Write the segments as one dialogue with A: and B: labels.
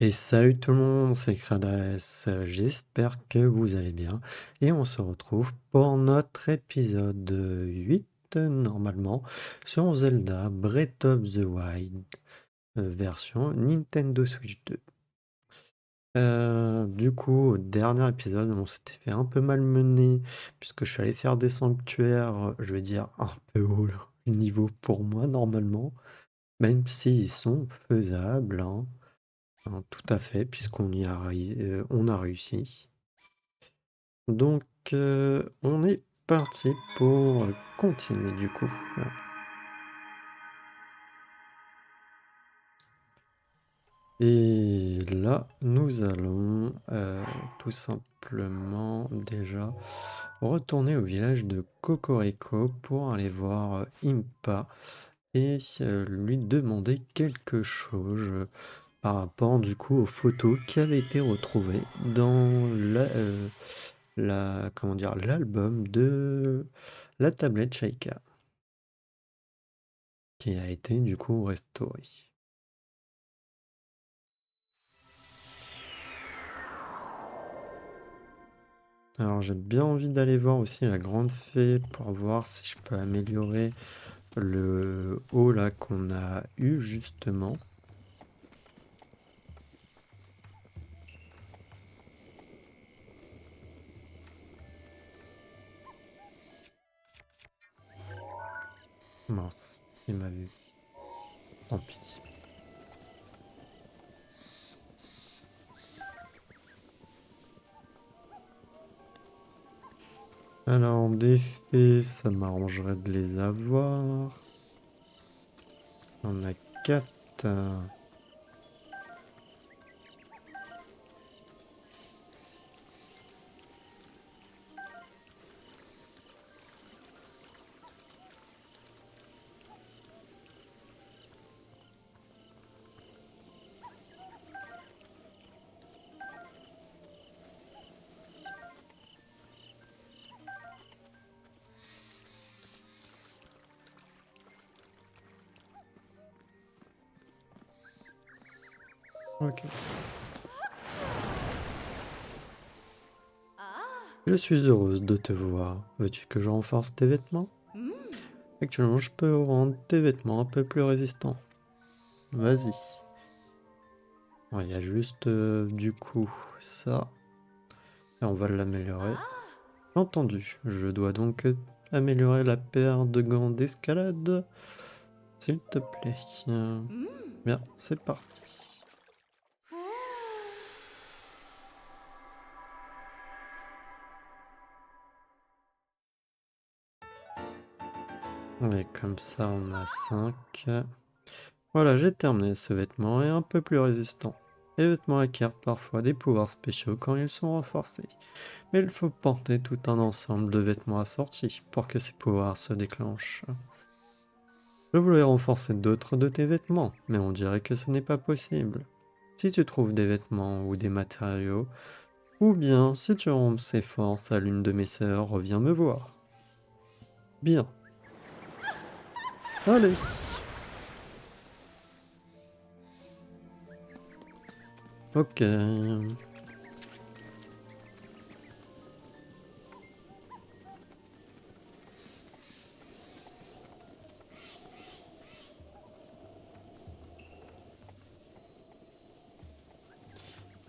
A: Et salut tout le monde, c'est Kradas, j'espère que vous allez bien et on se retrouve pour notre épisode 8 normalement sur Zelda Breath of the Wild version Nintendo Switch 2. Du coup, au dernier épisode, on s'était fait un peu malmener puisque je suis allé faire des sanctuaires, je vais dire un peu haut niveau pour moi normalement, même s'ils sont faisables, hein. Tout à fait, puisqu'on y a, on a réussi. Donc, on est parti pour continuer du coup. Voilà. Et là, nous allons tout simplement déjà retourner au village de Cocorico pour aller voir Impa et lui demander quelque chose par rapport du coup aux photos qui avaient été retrouvées dans comment dire, l'album de la tablette Shaika, qui a été du coup restauré. Alors j'ai bien envie d'aller voir aussi la grande fée pour voir si je peux améliorer le haut là qu'on a eu justement. Mince, il m'a vu. Tant pis. Alors des fées, ça m'arrangerait de les avoir. On a 4. Ok. Je suis heureuse de te voir. Veux-tu que je renforce tes vêtements? Actuellement, je peux rendre tes vêtements un peu plus résistants. Vas-y. Ouais, il y a juste du coup ça. Et on va l'améliorer. Entendu. Je dois donc améliorer la paire de gants d'escalade. S'il te plaît. Bien, c'est parti. Et comme ça, on a 5. Voilà, j'ai terminé. Ce vêtement est un peu plus résistant. Les vêtements acquièrent parfois des pouvoirs spéciaux quand ils sont renforcés. Mais il faut porter tout un ensemble de vêtements assortis pour que ces pouvoirs se déclenchent. Je voulais renforcer d'autres de tes vêtements, mais on dirait que ce n'est pas possible. Si tu trouves des vêtements ou des matériaux, ou bien si tu rends ces forces à l'une de mes sœurs, reviens me voir. Bien. Allez. Ok.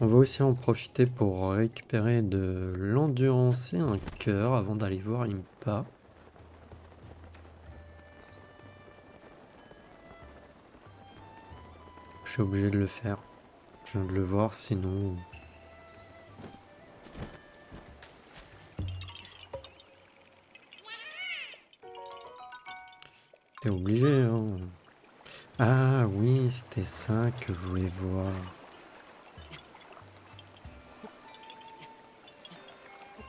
A: On va aussi en profiter pour récupérer de l'endurance et un cœur avant d'aller voir Impa. Je suis obligé de le faire. Je viens de le voir, sinon... T'es obligé, hein. Ah oui, c'était ça que je voulais voir.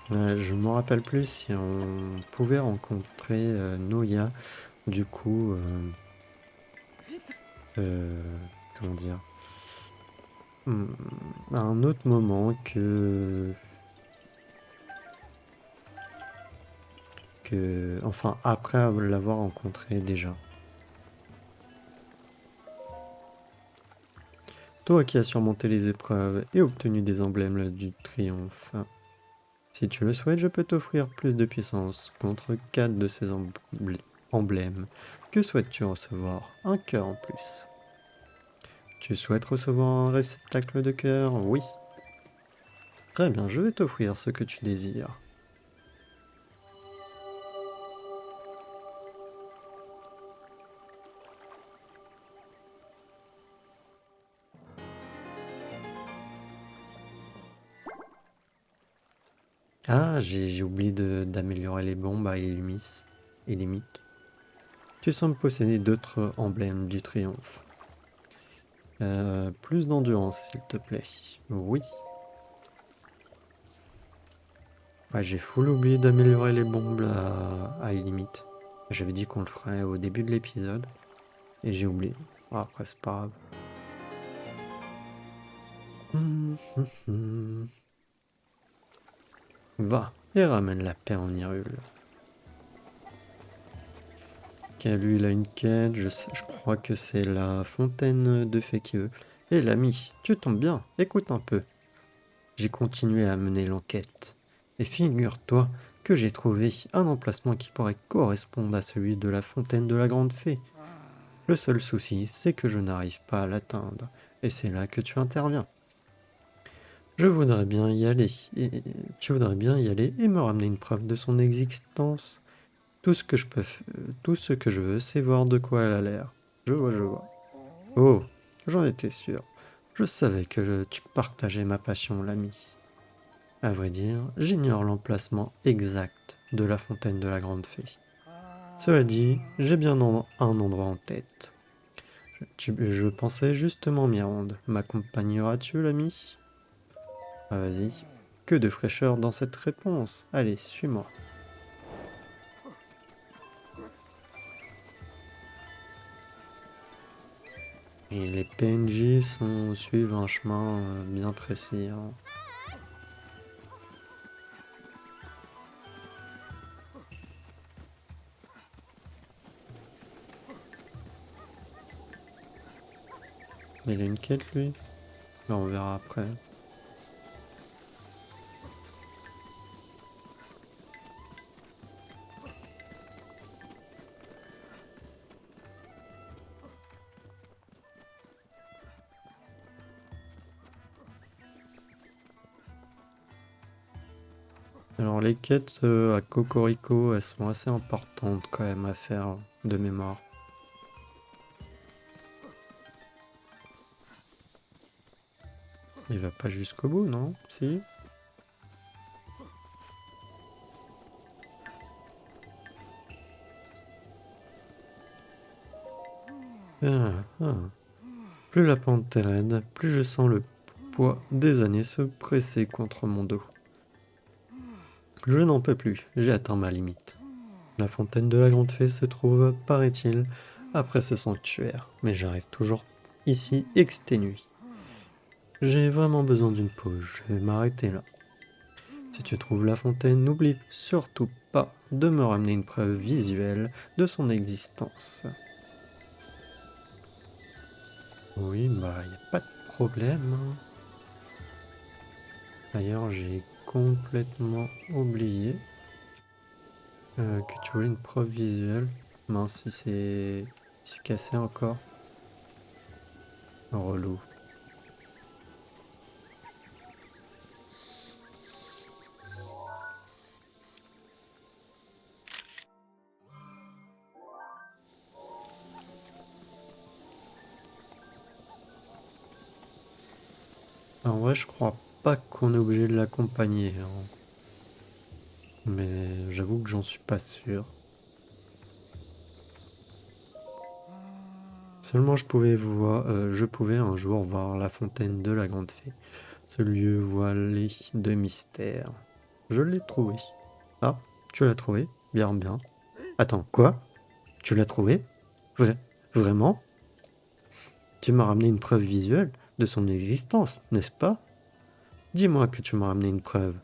A: Je me rappelle plus si on pouvait rencontrer Noya, du coup, comment dire, hmm, à un autre moment enfin, après l'avoir rencontré déjà. toi qui as surmonté les épreuves et obtenu des emblèmes du triomphe. Si tu le souhaites, je peux t'offrir plus de puissance contre 4 de ces emblèmes. Que souhaites-tu recevoir? Un cœur en plus. Tu souhaites recevoir un réceptacle de cœur? Oui. Très bien, je vais t'offrir ce que tu désires. Ah, j'ai oublié d'améliorer les bombes à Illimite. Tu sembles posséder d'autres emblèmes du triomphe. Plus d'endurance, s'il te plaît. Oui. Ouais, j'ai full oublié d'améliorer les bombes à Illimite. J'avais dit qu'on le ferait au début de l'épisode. Et j'ai oublié. Ah, après, c'est pas grave. Va et ramène la paix en Hyrule. Ok, lui, il a une quête. Je crois que c'est la fontaine de Fekireux. Hé, l'ami, tu tombes bien. Écoute un peu. J'ai continué à mener l'enquête. Et figure-toi que j'ai trouvé un emplacement qui pourrait correspondre à celui de la fontaine de la Grande Fée. Le seul souci, c'est que je n'arrive pas à l'atteindre. Et c'est là que tu interviens. Je voudrais bien y aller. Tu voudrais bien y aller et me ramener une preuve de son existence. Tout ce que je veux, c'est voir de quoi elle a l'air. Je vois, je vois. Oh, j'en étais sûr. Je savais que tu partageais ma passion, l'ami. À vrai dire, j'ignore l'emplacement exact de la fontaine de la Grande Fée. Cela dit, j'ai bien un endroit en tête. Je pensais justement m'y rendre. M'accompagneras-tu, l'ami? Ah, vas-y. Que de fraîcheur dans cette réponse. Allez, suis-moi. Et les PNJ suivent un chemin bien précis, hein. Il a une quête, lui? Ben, on verra après. Alors, les quêtes à Cocorico, elles sont assez importantes quand même à faire de mémoire. Il va pas jusqu'au bout, non? Si? Ah, ah. Plus la pente est raide, plus je sens le poids des années se presser contre mon dos. Je n'en peux plus, j'ai atteint ma limite. La fontaine de la Grande Fée se trouve, paraît-il, après ce sanctuaire, mais j'arrive toujours ici exténué. J'ai vraiment besoin d'une pause, je vais m'arrêter là. Si tu trouves la fontaine, n'oublie surtout pas de me ramener une preuve visuelle de son existence. Oui, bah, y a pas de problème, hein. D'ailleurs, j'ai complètement oublié que tu voulais une preuve visuelle. Mince, si c'est cassé encore. Relou. En vrai, je crois pas qu'on est obligé de l'accompagner, hein. Mais j'avoue que j'en suis pas sûr. Seulement je pouvais un jour voir la fontaine de la Grande Fée, ce lieu voilé de mystère. Je l'ai trouvé. Ah, tu l'as trouvé? Bien, bien. Attends, quoi? Tu l'as trouvé? Vra- Vraiment? Tu m'as ramené une preuve visuelle de son existence, n'est-ce pas? Dis-moi que tu m'as ramené une preuve.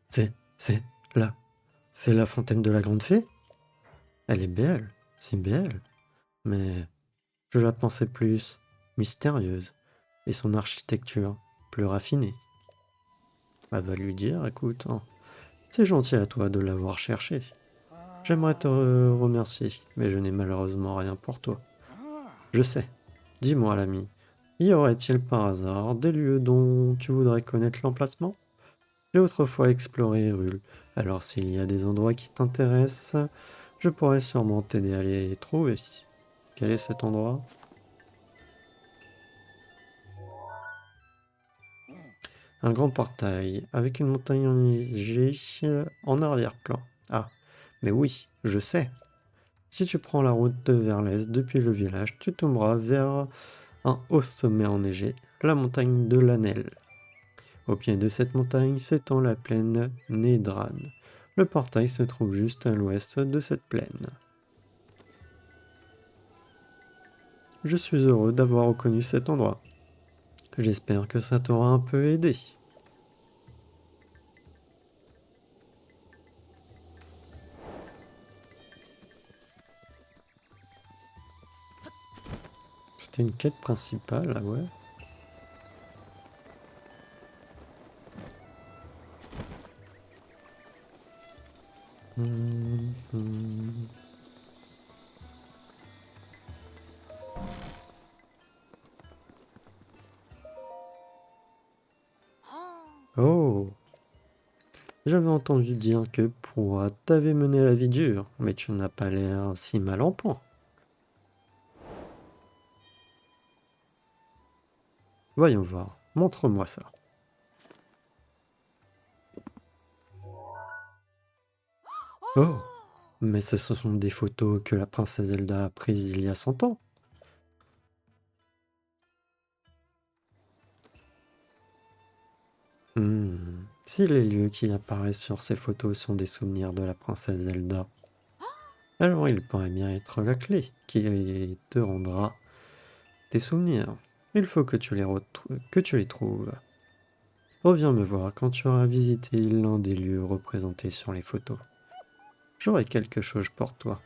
A: C'est là. C'est la fontaine de la Grande Fée? Elle est belle. si belle, mais je la pensais plus mystérieuse, et son architecture plus raffinée. Elle va lui dire, écoute, hein, c'est gentil à toi de l'avoir cherché. J'aimerais te remercier, mais je n'ai malheureusement rien pour toi. Je sais. Dis-moi, l'ami, y aurait-il par hasard des lieux dont tu voudrais connaître l'emplacement? J'ai autrefois exploré Hyrule, alors s'il y a des endroits qui t'intéressent, je pourrais sûrement t'aider à les trouver. Quel est cet endroit? Un grand portail, avec une montagne enneigée en arrière-plan. Ah, mais oui, je sais. Si tu prends la route vers l'est depuis le village, tu tomberas vers un haut sommet enneigé, la montagne de l'Anel. Au pied de cette montagne s'étend la plaine Nédran. Le portail se trouve juste à l'ouest de cette plaine. Je suis heureux d'avoir reconnu cet endroit. J'espère que ça t'aura un peu aidé. C'était une quête principale, ah ouais. Mhm. Oh, j'avais entendu dire que Pourra t'avait mené la vie dure, mais tu n'as pas l'air si mal en point. Voyons voir, montre-moi ça. Oh, mais ce sont des photos que la princesse Zelda a prises il y a 100 ans. Si les lieux qui apparaissent sur ces photos sont des souvenirs de la princesse Zelda, alors il pourrait bien être la clé qui te rendra tes souvenirs. Il faut que que tu les trouves. Reviens me voir quand tu auras visité l'un des lieux représentés sur les photos. J'aurai quelque chose pour toi.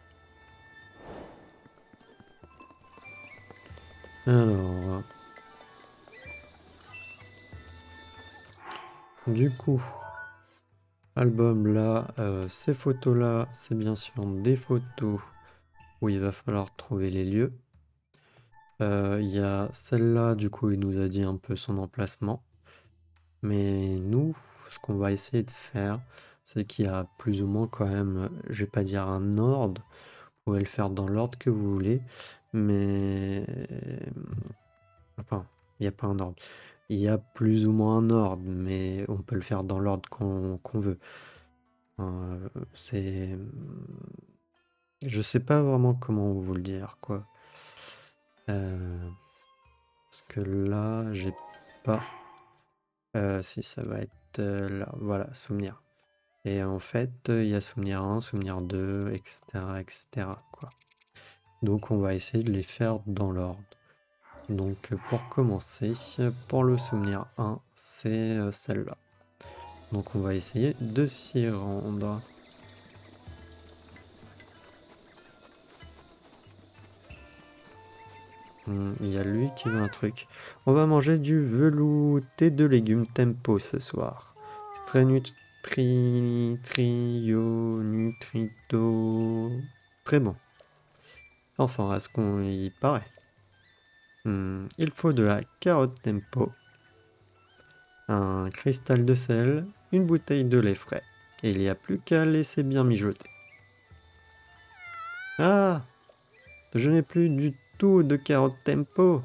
A: Alors, du coup, album là, ces photos là, c'est bien sûr des photos où il va falloir trouver les lieux. Il y a celle-là, du coup, il nous a dit un peu son emplacement. Mais nous, ce qu'on va essayer de faire, c'est qu'il y a plus ou moins quand même, je vais pas dire un ordre, vous pouvez le faire dans l'ordre que vous voulez, mais enfin, il n'y a pas un ordre. Il y a plus ou moins un ordre, mais on peut le faire dans l'ordre qu'on veut. C'est... Je sais pas vraiment comment vous le dire, quoi. Parce que là, j'ai pas... si ça va être là, voilà, souvenir. Et en fait, il y a souvenir 1, souvenir 2, etc., etc., quoi. Donc on va essayer de les faire dans l'ordre. Donc pour commencer, pour le souvenir 1, c'est celle-là. Donc on va essayer de s'y rendre. Il y a lui qui veut un truc. On va manger du velouté de légumes tempo ce soir. C'est très nutrito. Très bon. Enfin, à ce qu'on y paraît. Il faut de la carotte tempo, un cristal de sel, une bouteille de lait frais. Et il n'y a plus qu'à laisser bien mijoter. Ah, je n'ai plus du tout de carotte tempo.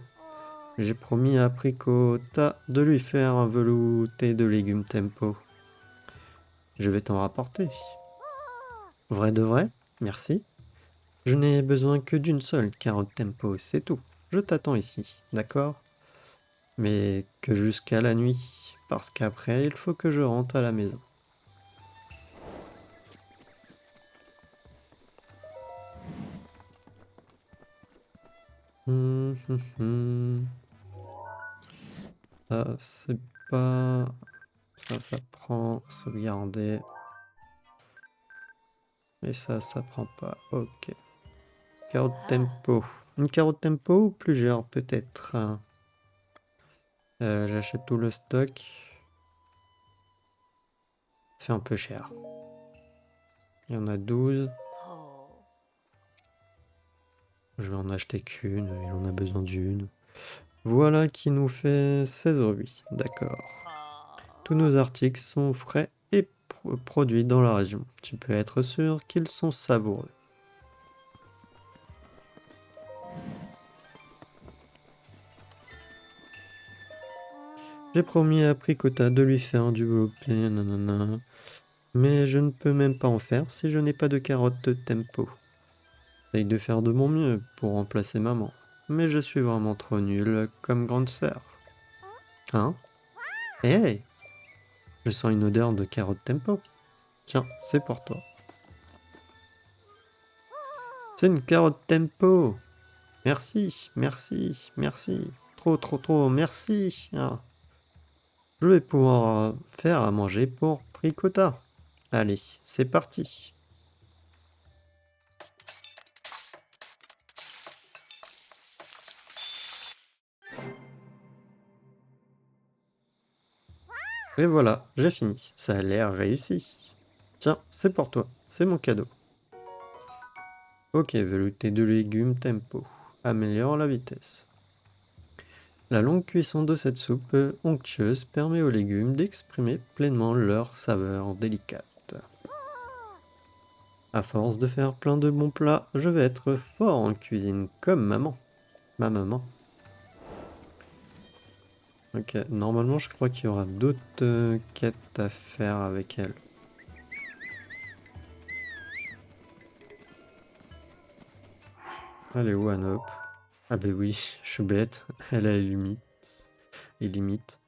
A: J'ai promis à Pricota de lui faire un velouté de légumes tempo. Je vais t'en rapporter. Vrai de vrai? Merci. Je n'ai besoin que d'une seule carotte tempo, c'est tout. Je t'attends ici, d'accord? Mais que jusqu'à la nuit, parce qu'après il faut que je rentre à la maison. Hum, hum, hum. Ça, c'est pas... ça prend sauvegarder. Et ça prend pas. Ok. Carotte tempo. Une carotte tempo ou plusieurs peut-être. J'achète tout le stock. Fait un peu cher. Il y en a 12. Je vais en acheter qu'une. Il en a besoin d'une. Voilà qui nous fait 16,08 €. D'accord. Tous nos articles sont frais et produits dans la région. Tu peux être sûr qu'ils sont savoureux. J'ai promis à Pricota de lui faire du roleplay, nanana. Mais je ne peux même pas en faire si je n'ai pas de carotte de tempo. J'essaye de faire de mon mieux pour remplacer maman. Mais je suis vraiment trop nul comme grande sœur. Hein? Hey! Je sens une odeur de carotte tempo. Tiens, c'est pour toi. C'est une carotte tempo! Merci, merci, merci. Trop, trop, trop, merci. Ah. Je vais pouvoir faire à manger pour Pricota. Allez, c'est parti. Et voilà, j'ai fini. Ça a l'air réussi. Tiens, c'est pour toi. C'est mon cadeau. Ok, velouté de légumes tempo. Améliore la vitesse. La longue cuisson de cette soupe onctueuse permet aux légumes d'exprimer pleinement leur saveur délicate. À force de faire plein de bons plats, je vais être fort en cuisine comme maman. Ma maman. Ok, normalement je crois qu'il y aura d'autres quêtes à faire avec elle. Allez, One Up. Ah ben oui, je suis bête. Elle a les limites. Les limites.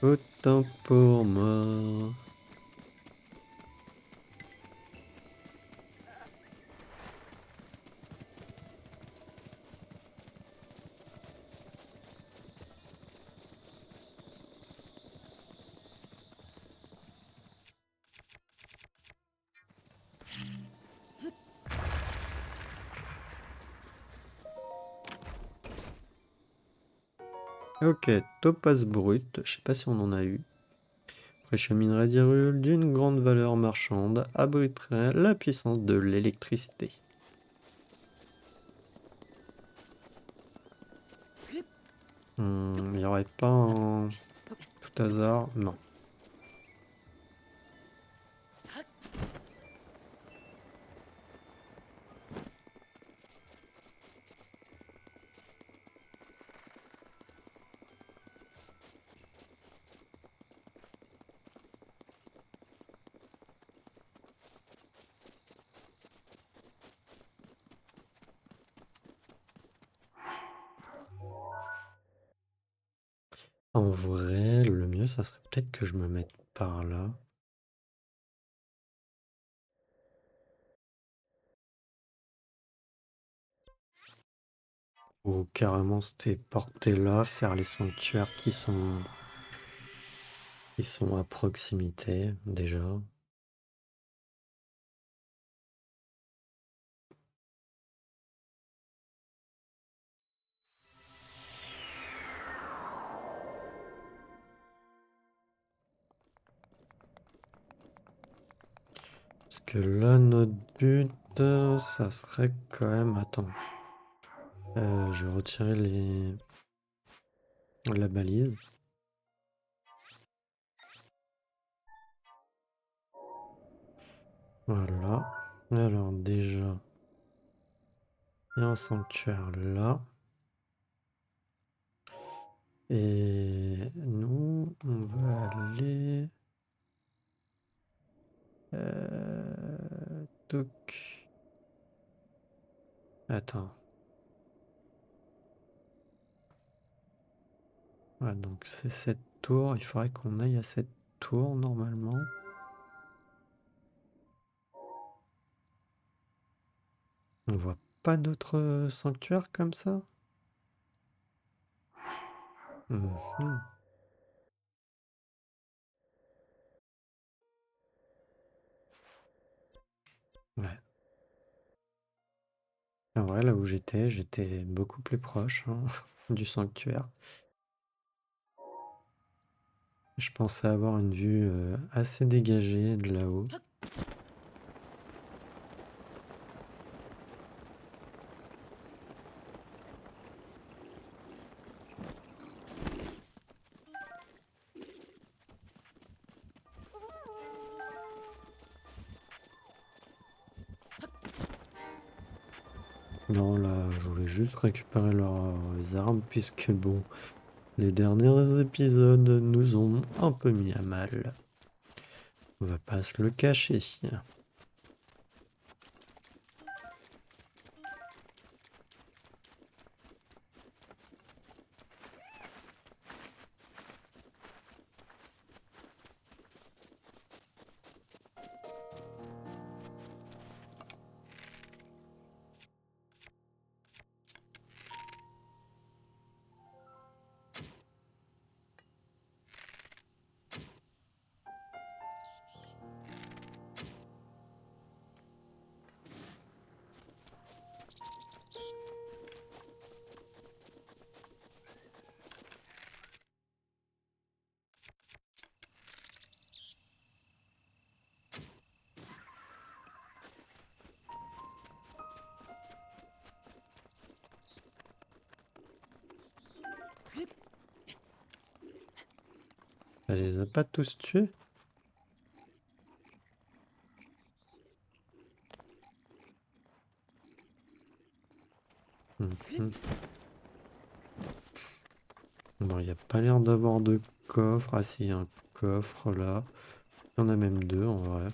A: Autant pour moi. Ok, topaz brut. Je sais pas si on en a eu. Précieux minerai d'Hyrule d'une grande valeur marchande abriterait la puissance de l'électricité. Il n'y aurait pas un tout hasard? Non. En vrai, le mieux, ça serait peut-être que je me mette par là. Ou carrément se téléporter là, faire les sanctuaires qui sont à proximité déjà. Parce que là, notre but, ça serait quand même... Attends. Je vais retirer la balise. Voilà. Alors déjà, il y a un sanctuaire là. Et nous, on va aller... Toc. Attends. Ouais, donc c'est cette tour. Il faudrait qu'on aille à cette tour normalement. On voit pas d'autres sanctuaires comme ça? Mhm. vrai, là où j'étais beaucoup plus proche hein, du sanctuaire. Je pensais avoir une vue assez dégagée de là-haut. Non, là, je voulais juste récupérer leurs armes, puisque bon, les derniers épisodes nous ont un peu mis à mal. On va pas se le cacher. Elle les a pas tous tués? Mhm. Bon, il n'y a pas l'air d'avoir de coffre. Ah si, il y a un coffre là. Il y en a même deux en vrai.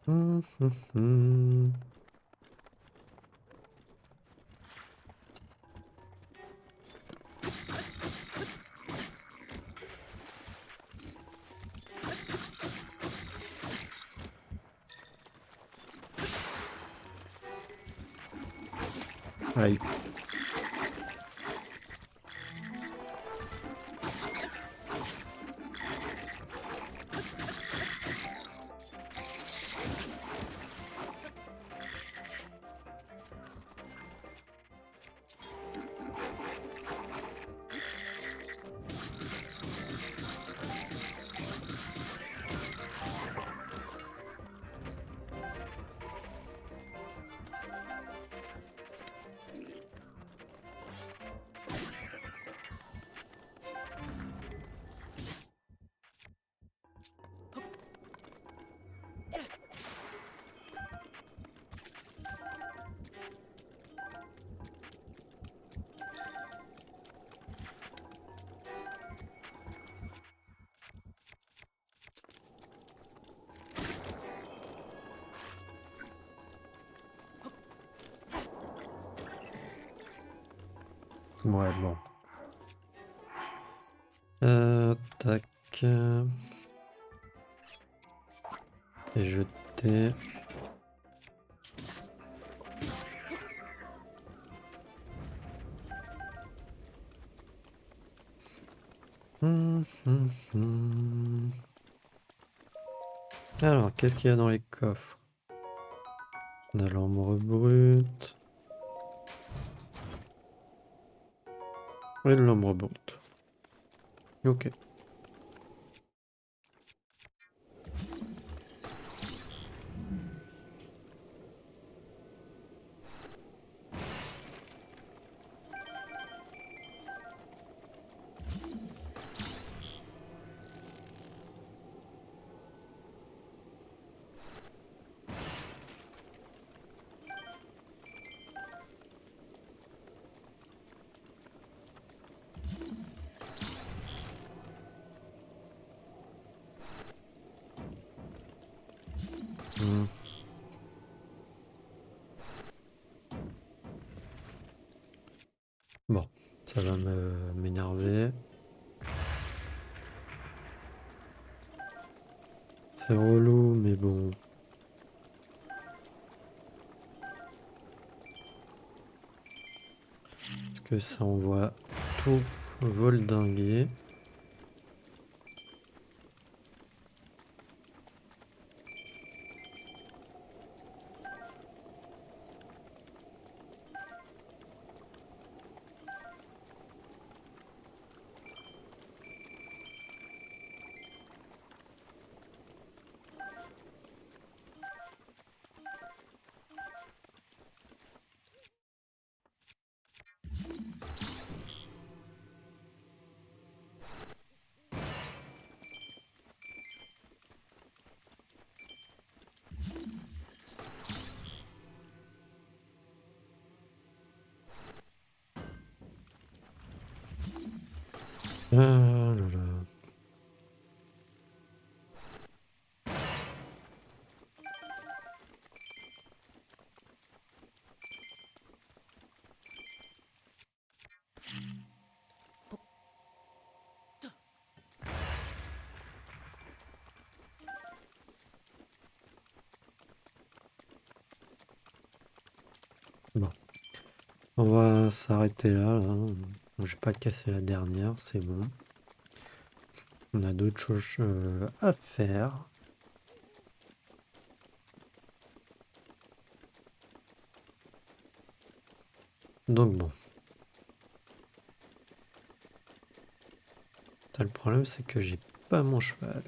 A: Mhm. Aïe. Ouais, bon. Tac. Et jeter. Hum. Alors, qu'est-ce qu'il y a dans les coffres? On a l'ambre brut. Et de l'ambre brut. Ok. Hmm. Bon, ça va m'énerver. C'est relou, mais bon. Parce que ça envoie tout voldinguer. Ah là là. Bon, on va s'arrêter là. Je vais pas casser la dernière, c'est bon. On a d'autres choses à faire. Donc bon. Le problème, c'est que j'ai pas mon cheval.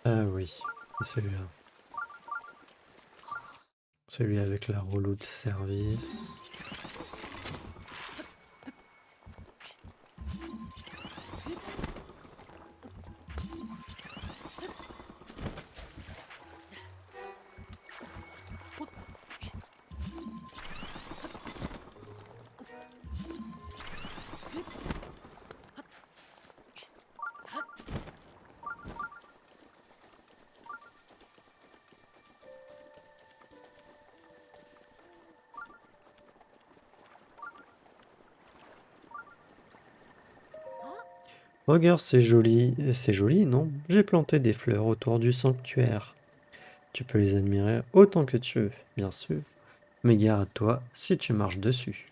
A: Ah oui, c'est celui-là. Celui avec la rouleau de service. Regarde, c'est joli. C'est joli, non? J'ai planté des fleurs autour du sanctuaire. Tu peux les admirer autant que tu veux, bien sûr. Mais gare à toi si tu marches dessus.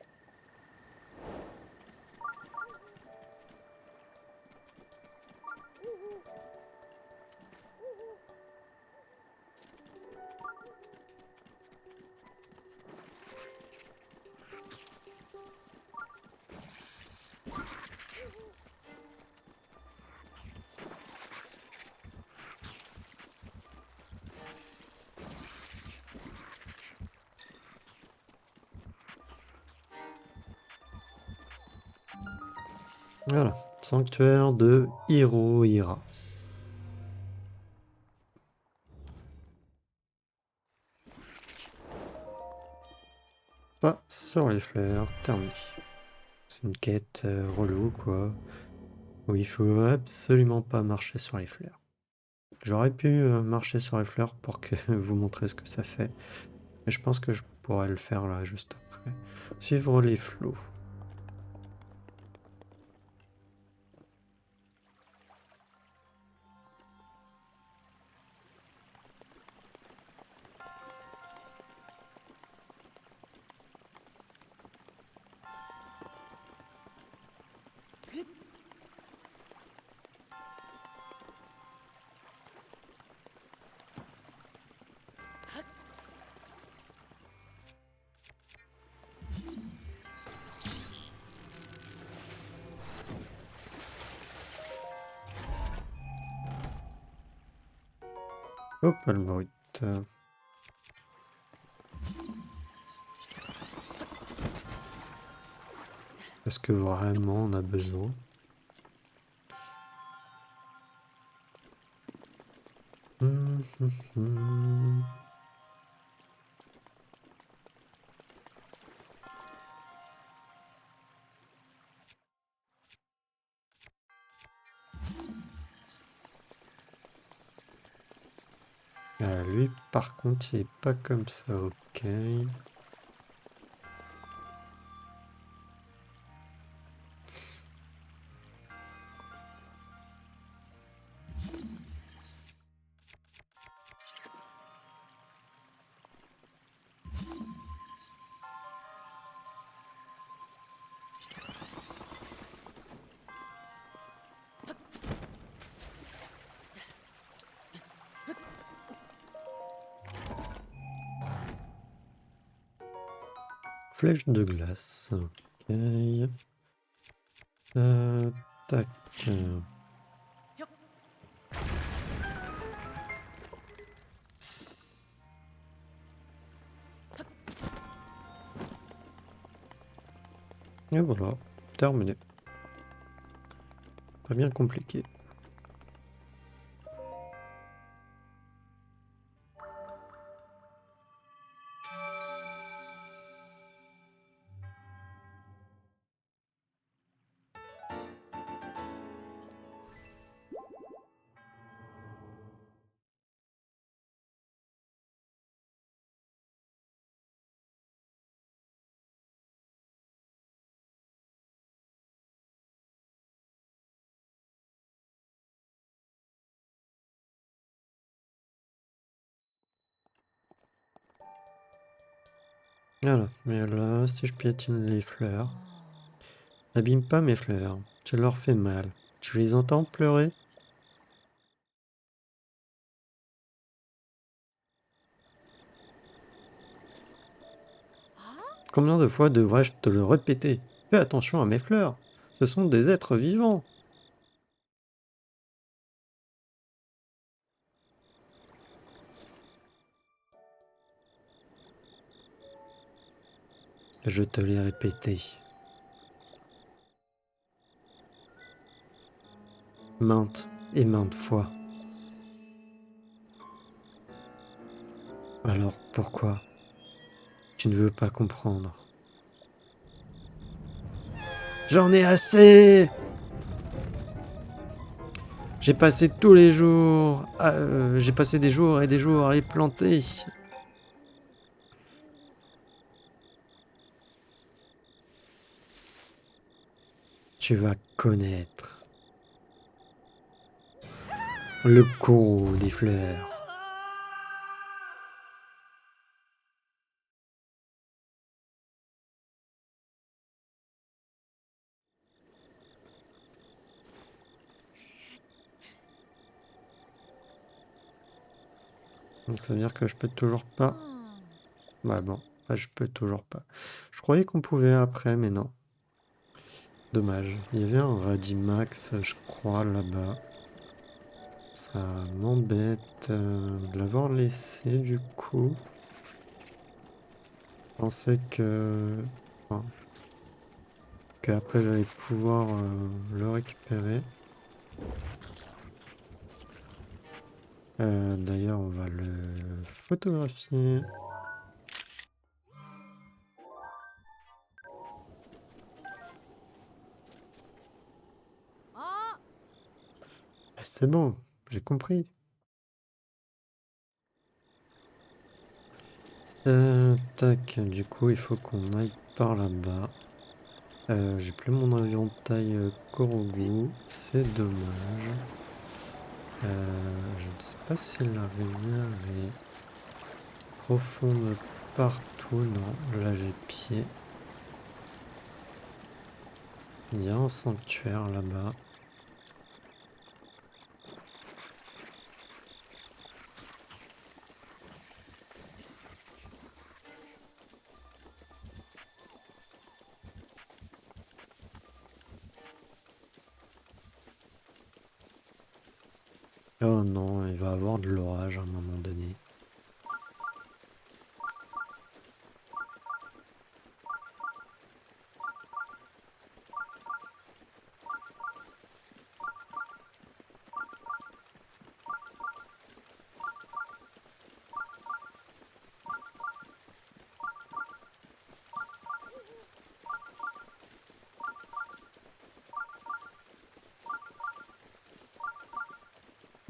A: Voilà, sanctuaire de Hirohira. Pas sur les fleurs, terminé. C'est une quête relou, quoi. Où il faut absolument pas marcher sur les fleurs. J'aurais pu marcher sur les fleurs pour que vous montrer ce que ça fait. Mais je pense que je pourrais le faire là, juste après. Suivre les flots. Hop, le brut. Est-ce que vraiment on a besoin? Hum. Lui, par contre, il est pas comme ça, ok. Flèche de glace, ok. Tac. Et voilà, terminé. Pas bien compliqué. Voilà, mais là, si je piétine les fleurs, n'abîme pas mes fleurs, tu leur fais mal. Tu les entends pleurer? Combien de fois devrais-je te le répéter? Fais attention à mes fleurs, ce sont des êtres vivants. Je te l'ai répété. Maintes et maintes fois. Alors pourquoi tu ne veux pas comprendre? J'en ai assez! J'ai passé tous les jours, j'ai passé des jours et des jours à y planter. Tu vas connaître le courroux des fleurs. Donc ça veut dire que je peux toujours pas. Bah bon, bah, je peux toujours pas. Je croyais qu'on pouvait après, mais non. Dommage. Il y avait un Radimax, je crois, là-bas. Ça m'embête de l'avoir laissé du coup. Je pensais que... enfin, qu'après j'allais pouvoir le récupérer. D'ailleurs, on va le photographier. C'est bon, j'ai compris. Tac, du coup, il faut qu'on aille par là-bas. J'ai plus mon avion de taille Korogu, c'est dommage. Je ne sais pas si la rivière est profonde partout. Non, là j'ai pied. Il y a un sanctuaire là-bas. Oh non, il va y avoir de l'orage à un moment donné.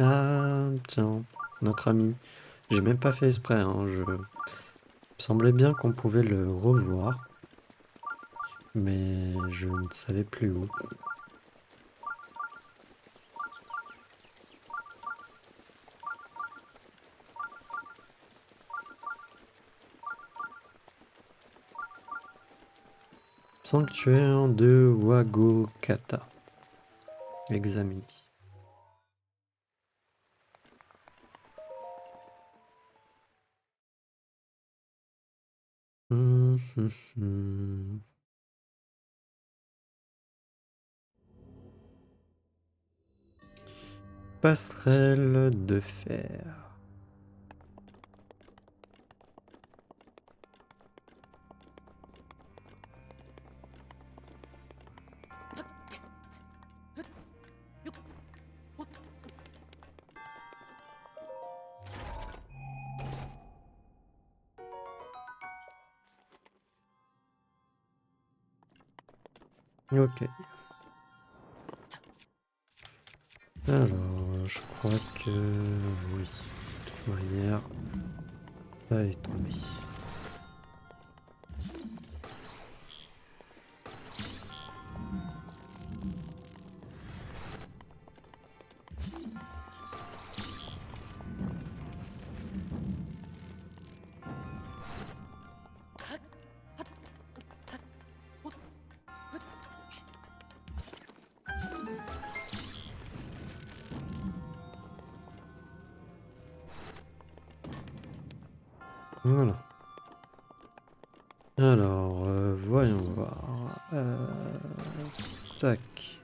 A: Ah, tiens, notre ami. J'ai même pas fait exprès, hein. Il me semblait bien qu'on pouvait le revoir, mais je ne savais plus où. Sanctuaire de Wagokata. Examiner. Hum, hum, hum. Passerelle de fer. Ok. Alors, je crois que oui. De toute manière, elle est tombée. Voilà. Alors, voyons voir. Tac.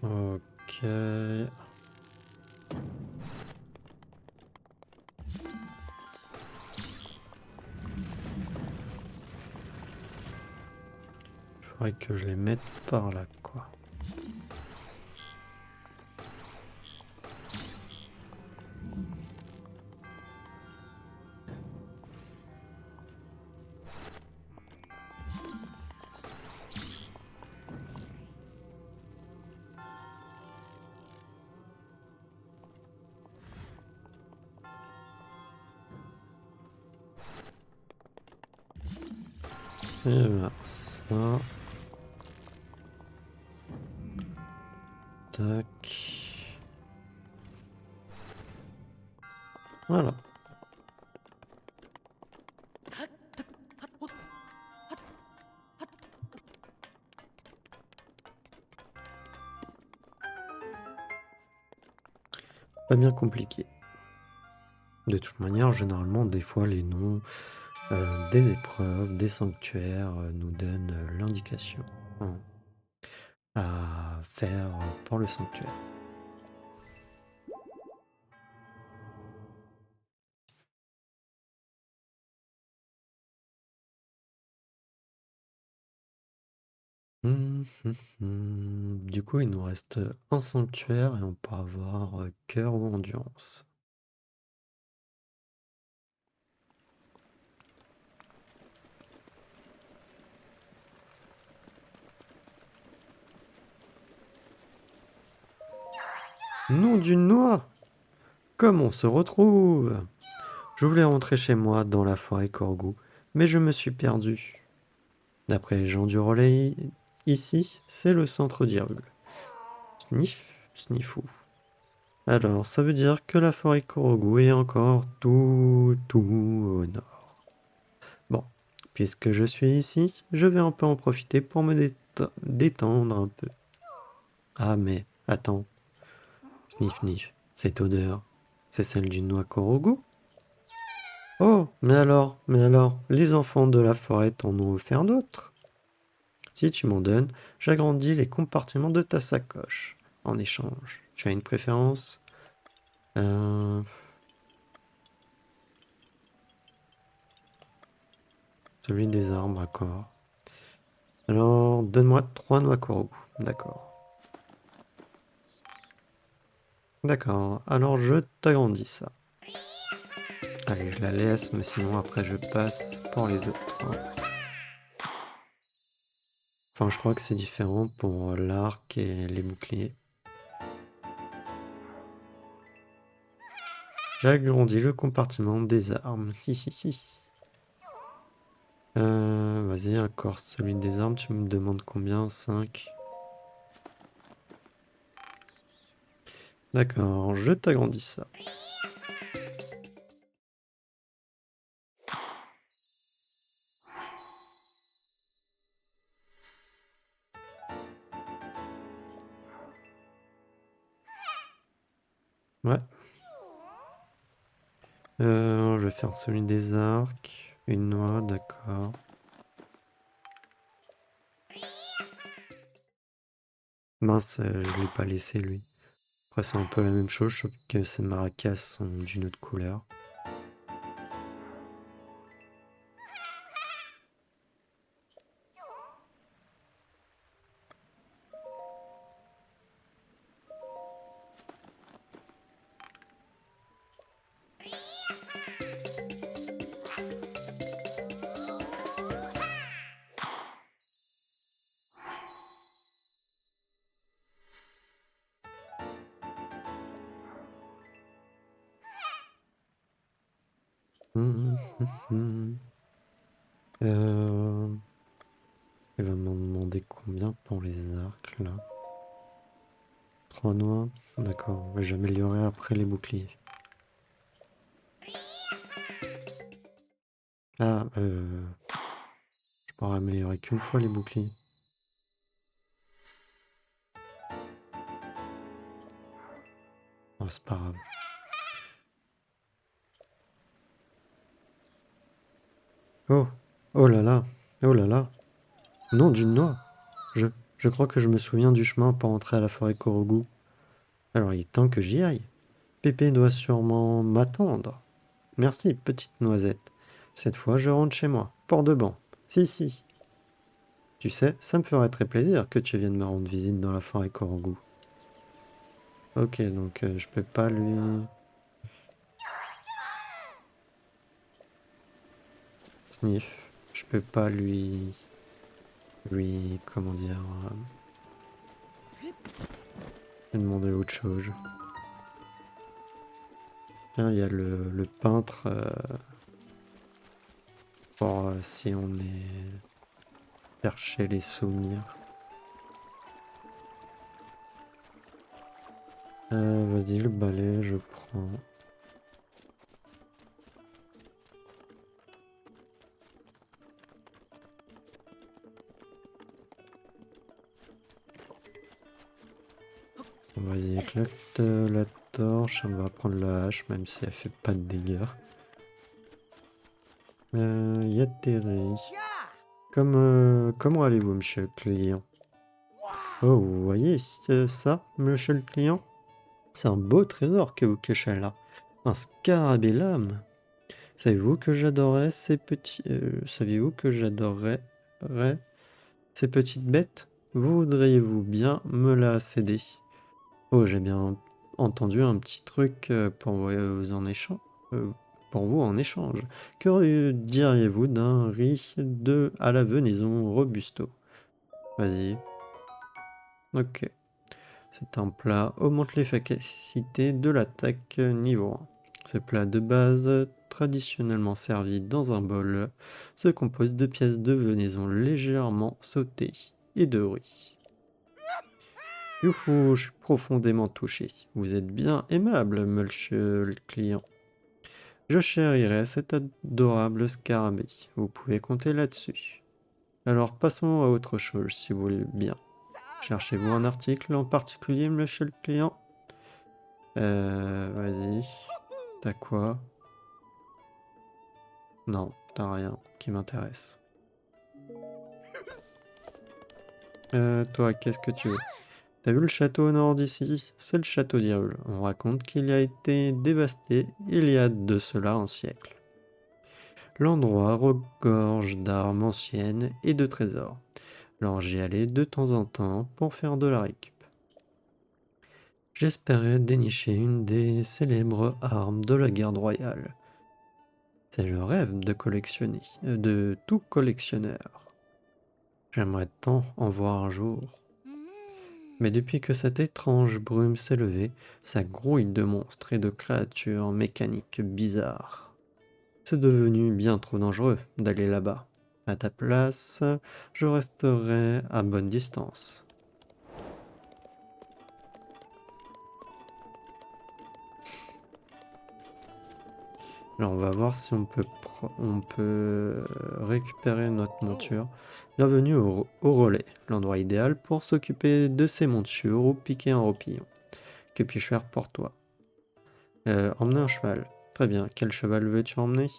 A: Ok. Faudrait que je les mette par là, quoi. Et voilà, ça. Tac. Voilà. Pas bien compliqué. De toute manière, généralement, des fois, les noms des épreuves, des sanctuaires nous donnent l'indication hein, à faire pour le sanctuaire. Du coup, il nous reste un sanctuaire et on peut avoir cœur ou endurance. Nom d'une noix! Comme on se retrouve! Je voulais rentrer chez moi dans la forêt Corgou, mais je me suis perdu. D'après les gens du relais, ici, c'est le centre d'Hyrule. Sniff, sniffou. Alors, ça veut dire que la forêt Corgou est encore tout au nord. Bon, puisque je suis ici, je vais un peu en profiter pour me détendre un peu. Ah mais, attends. Sniff, sniff, cette odeur, c'est celle d'une noix Korogu? Oh, mais alors, les enfants de la forêt t'en ont offert d'autres? Si tu m'en donnes, j'agrandis les compartiments de ta sacoche. En échange, tu as une préférence? Euh... Celui des arbres, d'accord. Alors, donne-moi 3 noix Korogu. D'accord. D'accord, alors je t'agrandis ça. Allez, je la laisse, mais sinon après je passe pour les autres. Enfin, je crois que c'est différent pour l'arc et les boucliers. J'agrandis le compartiment des armes. Vas-y, encore celui des armes, tu me demandes combien? 5. D'accord, je t'agrandis ça. Ouais. Je vais faire celui des arcs. Une noix, d'accord. Mince, je l'ai pas laissé lui. Après, c'est un peu la même chose, sauf que ces maracas sont d'une autre couleur. Euh, Il va m'en demander combien pour les arcs là? 3 noix? D'accord, j'améliorerai après les boucliers. Ah, je pourrais améliorer qu'une fois les boucliers. Oh, c'est pas grave. Oh, oh là là, oh là là. Nom d'une noix. Je, je crois que je me souviens du chemin pour entrer à la forêt Korogu. Alors il est temps que j'y aille. Pépé doit sûrement m'attendre. Merci, petite noisette. Cette fois, je rentre chez moi, pour de bon. Si, si. Tu sais, ça me ferait très plaisir que tu viennes me rendre visite dans la forêt Korogu. Ok, donc je peux pas lui... Sniff. Je peux pas lui... Comment dire... lui demander autre chose. Tiens, il y a le peintre... pour si on est... chercher les souvenirs. Vas-y, le balai, je prends. Vas-y, éclate la torche. On va prendre la hache, même si elle fait pas de dégâts. Yatteri. Comment allez-vous, monsieur le client? Oh, vous voyez c'est ça, monsieur le client? C'est un beau trésor que vous cachez là. Un scarabée-lame. Savez-vous que j'adorais ces petits... saviez-vous que j'adorerais ces petites bêtes? Voudriez-vous bien me la céder? Oh, j'ai bien entendu un petit truc pour vous pour vous en échange. Que diriez-vous d'un riz à la venaison robusto? Vas-y. Ok. C'est un plat augmente l'efficacité de l'attaque niveau 1. Ce plat de base, traditionnellement servi dans un bol, se compose de pièces de venaison légèrement sautées et de riz. Youhou, je suis profondément touché. Vous êtes bien aimable, monsieur le client. Je chérirai cet adorable scarabée. Vous pouvez compter là-dessus. Alors passons à autre chose, si vous voulez bien. Cherchez-vous un article en particulier, monsieur le client? Vas-y. T'as quoi? Non, t'as rien qui m'intéresse. Toi, qu'est-ce que tu veux? T'as vu le château au nord d'ici? C'est le château d'Hyrule. On raconte qu'il a été dévasté il y a de cela un siècle. L'endroit regorge d'armes anciennes et de trésors. Alors j'y allais de temps en temps pour faire de la récup. J'espérais dénicher une des célèbres armes de la garde royale. C'est le rêve de collectionner, de tout collectionneur. J'aimerais tant en voir un jour. Mais depuis que cette étrange brume s'est levée, ça grouille de monstres et de créatures mécaniques bizarres. C'est devenu bien trop dangereux d'aller là-bas. À ta place, je resterai à bonne distance. Alors on va voir si on peut récupérer notre monture. Bienvenue au relais, l'endroit idéal pour s'occuper de ces montures ou piquer un roupillon. Que puis-je faire pour toi? Emmener un cheval. Très bien. Quel cheval veux-tu emmener?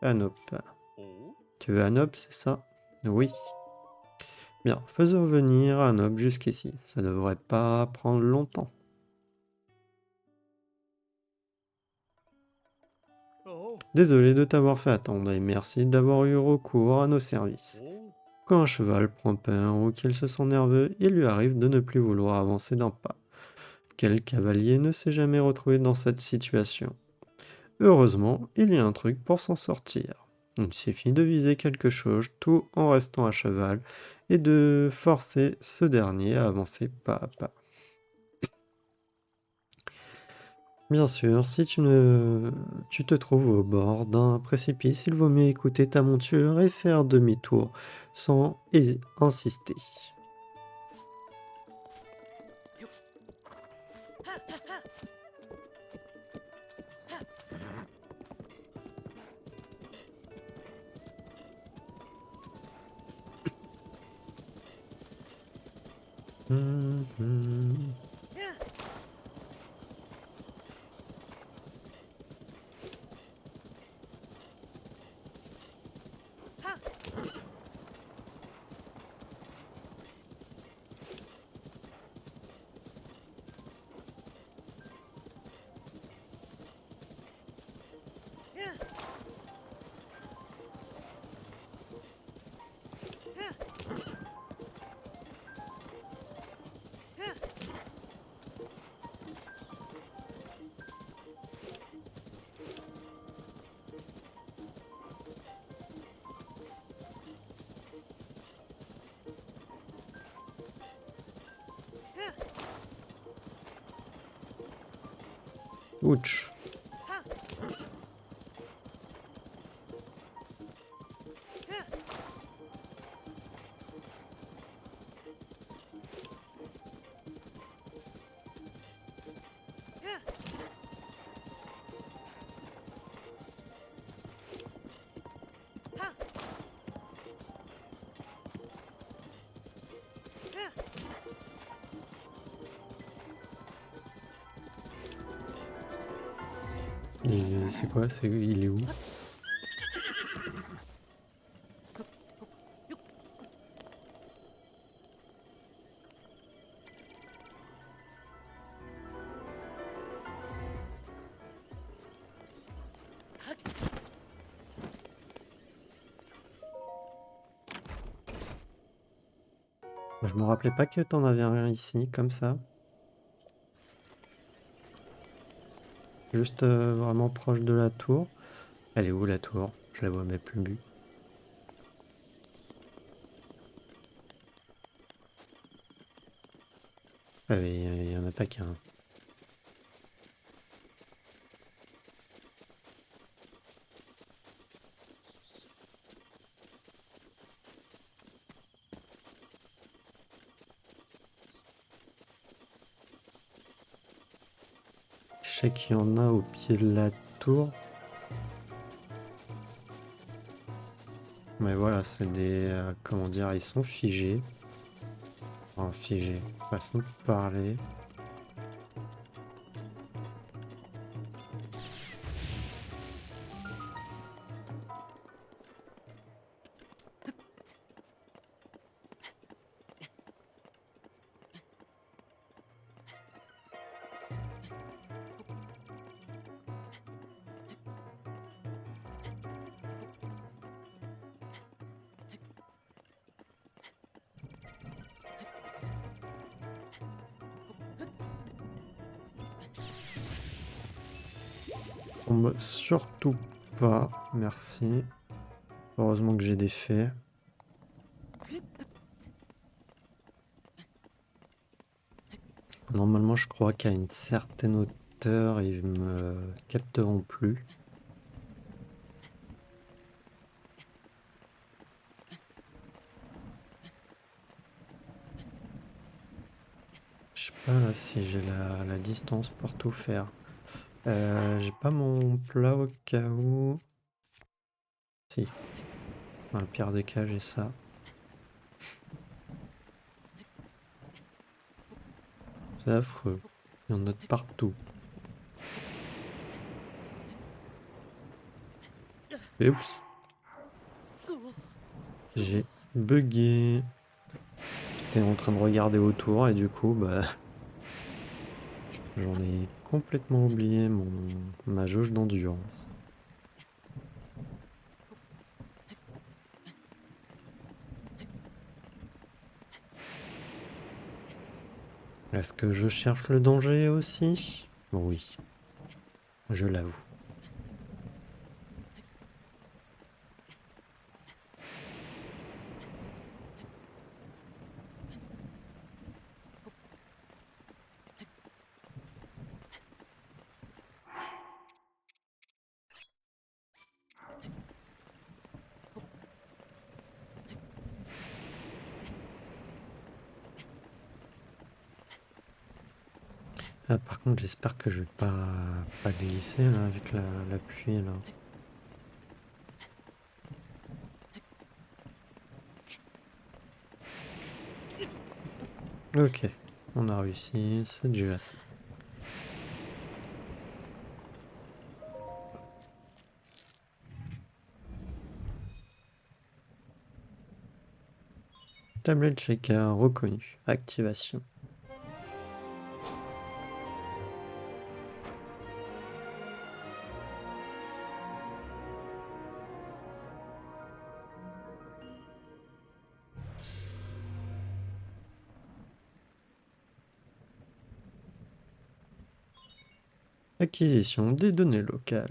A: Anop. Tu veux Anop, c'est ça? Oui. Bien, faisons venir Anop jusqu'ici. Ça ne devrait pas prendre longtemps. Désolé de t'avoir fait attendre et merci d'avoir eu recours à nos services. Quand un cheval prend peur ou qu'il se sent nerveux, il lui arrive de ne plus vouloir avancer d'un pas. Quel cavalier ne s'est jamais retrouvé dans cette situation? Heureusement, il y a un truc pour s'en sortir. Il suffit de viser quelque chose tout en restant à cheval et de forcer ce dernier à avancer pas à pas. Bien sûr, si tu te trouves au bord d'un précipice, il vaut mieux écouter ta monture et faire demi-tour sans insister. Mhm. Ouch. C'est quoi? Il est où? Je me rappelais pas que t'en avais un ici, comme ça. Juste vraiment proche de la tour. Elle est où la tour? Je la vois même plus. Ah oui, il y en a pas qu'un. Je sais qu'il y en a au pied de la tour. Mais voilà, c'est des... comment dire, ils sont figés. Enfin, figés, façon de parler. Tombe surtout pas, merci. Heureusement que j'ai des faits. Normalement, je crois qu'à une certaine hauteur, ils me capteront plus. Je sais pas là si j'ai la distance pour tout faire. J'ai pas mon plat au cas où. Si, dans le pire des cas, j'ai ça. C'est affreux. Il y en a de partout. Et oups, j'ai bugué. J'étais en train de regarder autour et du coup, bah, j'en ai complètement oublié ma jauge d'endurance. Est-ce que je cherche le danger aussi? Oui, je l'avoue. Ah, par contre, j'espère que je vais pas glisser là avec la pluie là. Ok, on a réussi, c'est déjà ça. Tablette checker reconnue. Activation. Acquisition des données locales.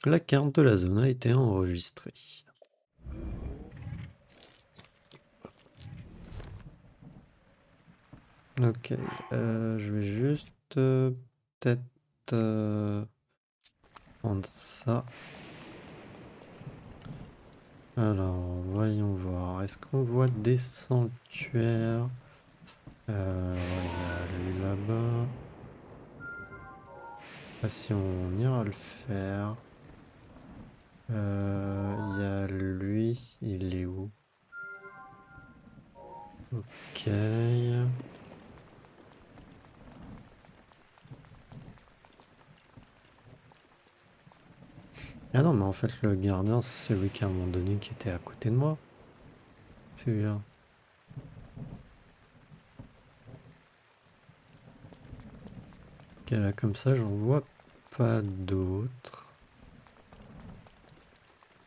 A: La carte de la zone a été enregistrée. Ok, je vais juste peut-être prendre ça. Alors, voyons voir. Est-ce qu'on voit des sanctuaires? Il y a lui là-bas. Ah, si on ira le faire. Il y a lui, il est où? Ok. Ah non, mais en fait, le gardien, c'est celui qui, à un moment donné, qui était à côté de moi. Celui-là. Ok, là, comme ça, j'en vois pas d'autres.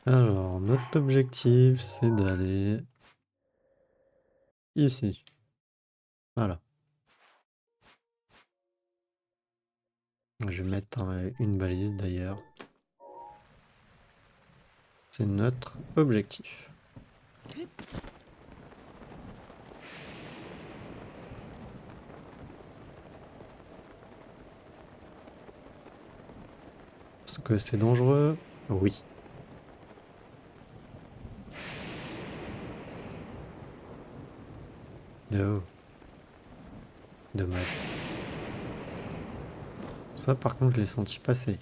A: Alors, notre objectif, c'est d'aller ici. Voilà. Je vais mettre une balise, d'ailleurs. C'est notre objectif. Est-ce que c'est dangereux? Oui. Oh, dommage. Ça, par contre, je l'ai senti passer.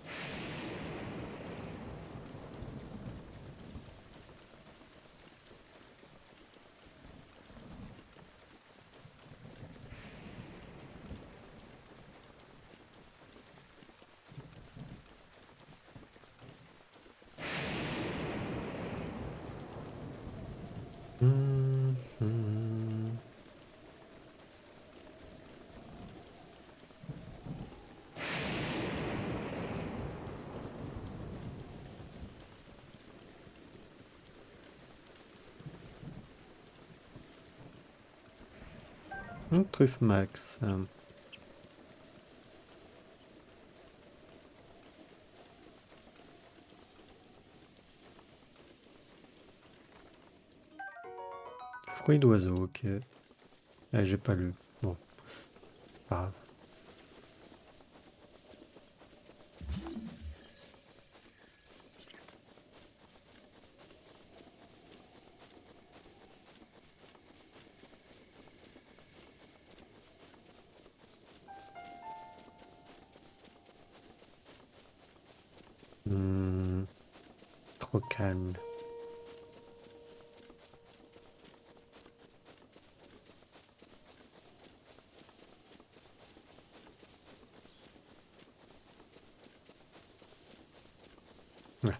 A: Hum, hum. Truffe max. Fruit d'oiseau, ok. Ah, j'ai pas lu. Bon, c'est pas grave. Hmm, trop calme. Ouais,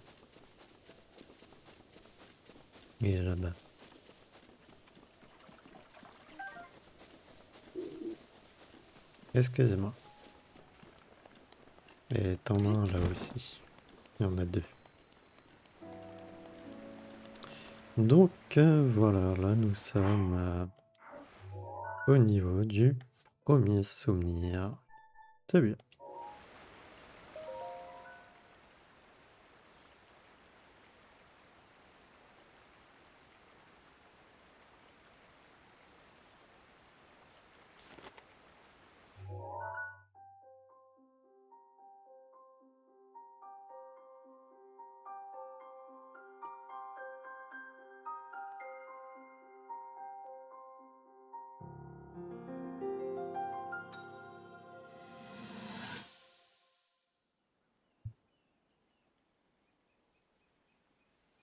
A: il est là-bas. Excusez-moi. Et t'en as un là aussi. Il y en a deux. Donc voilà, là nous sommes au niveau du premier souvenir. C'est bien.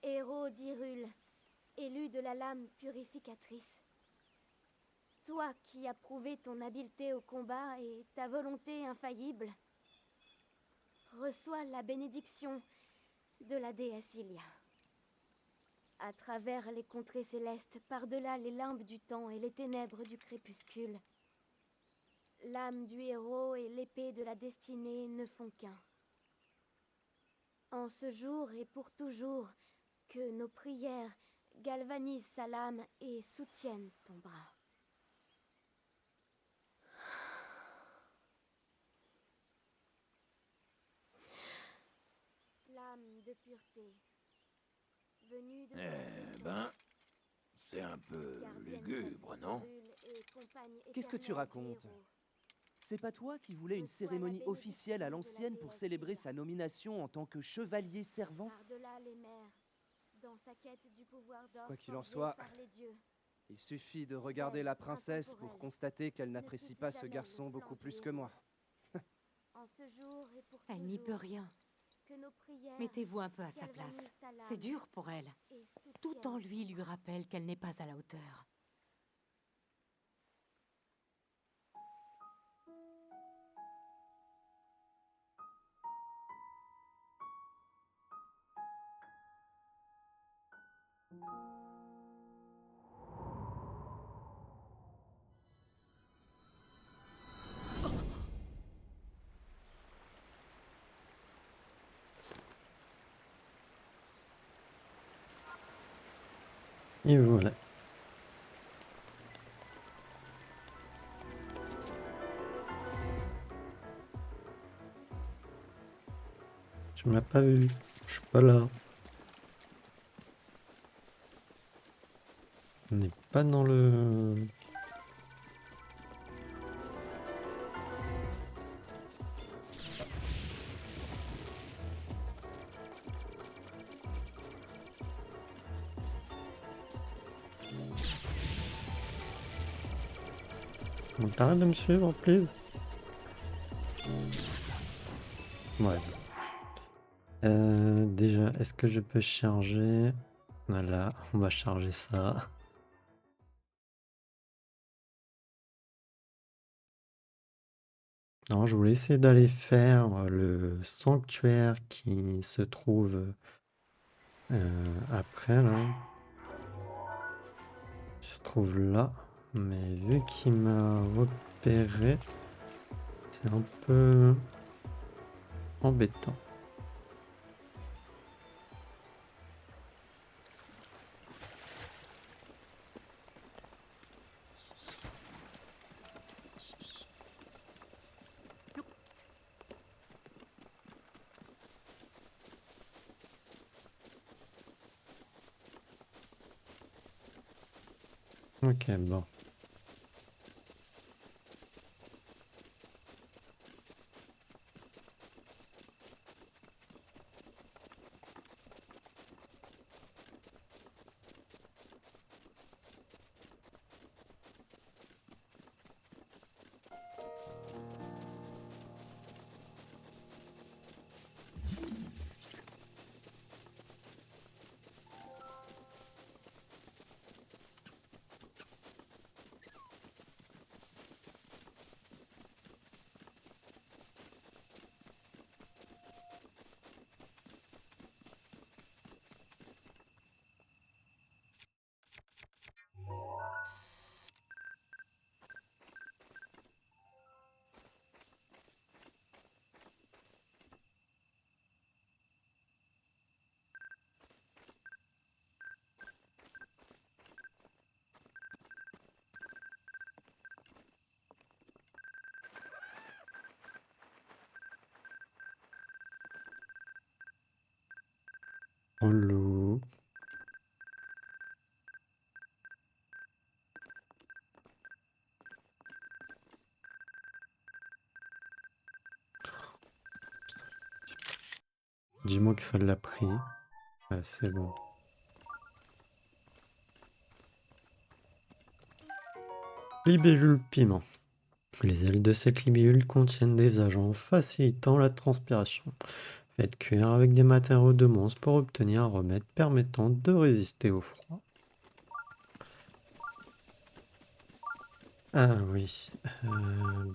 B: Héros d'Hyrule, élu de la lame purificatrice. Toi qui as prouvé ton habileté au combat et ta volonté infaillible, reçois la bénédiction de la déesse Ilia. À travers les contrées célestes, par-delà les limbes du temps et les ténèbres du crépuscule, l'âme du héros et l'épée de la destinée ne font qu'un. En ce jour et pour toujours, que nos prières galvanisent sa lame et soutiennent ton bras. L'âme de pureté, venue de
C: C'est un peu
B: gardienne
C: lugubre,
B: sacrée
C: non?
B: d'Hyrule et compagne
D: Qu'est-ce que tu
B: éternelle du
D: racontes?
B: héros,
D: C'est pas toi qui voulais une
B: reçois la
D: cérémonie officielle à
B: bénédiction de la
D: l'ancienne pour
B: déesse
D: célébrer
B: Ilia.
D: sa nomination en tant que chevalier servant?
B: Par-delà les mers, dans sa quête du pouvoir d'or
D: Quoi qu'il en
B: forgé
D: soit,
B: par les dieux,
D: il suffit de regarder
B: fidèle,
D: la princesse pour
B: intemporelle,
D: constater qu'elle
B: ne
D: n'apprécie
B: quitte
D: pas ce
B: jamais le
D: garçon
B: flanc
D: beaucoup
B: du
D: plus que
B: héros.
D: moi.
B: En ce jour et pour
E: Elle n'y peut
B: toujours,
E: rien.
B: que nos prières
E: Mettez-vous un peu à sa place.
B: galvanisent ta
E: C'est
B: lame
E: dur pour elle.
B: et
E: Tout en
B: soutiennent
E: lui
B: son
E: lui
B: bras.
E: rappelle qu'elle n'est pas à la hauteur.
A: Et voilà. Tu m'as pas vu. Je suis pas là. On n'est pas dans le... On t'arrête de me suivre, please. Ouais. Déjà, est-ce que je peux charger? Voilà, on va charger ça. Non, je voulais essayer d'aller faire le sanctuaire qui se trouve après, là. Qui se trouve là. Mais vu qu'il m'a repéré, c'est un peu embêtant. Ok, bon. Relou. Dis-moi que ça l'a pris. Ouais, c'est bon. Libellule piment. Les ailes de cette libellule contiennent des agents facilitant la transpiration. Faites cuire avec des matériaux de monstre pour obtenir un remède permettant de résister au froid. Ah oui.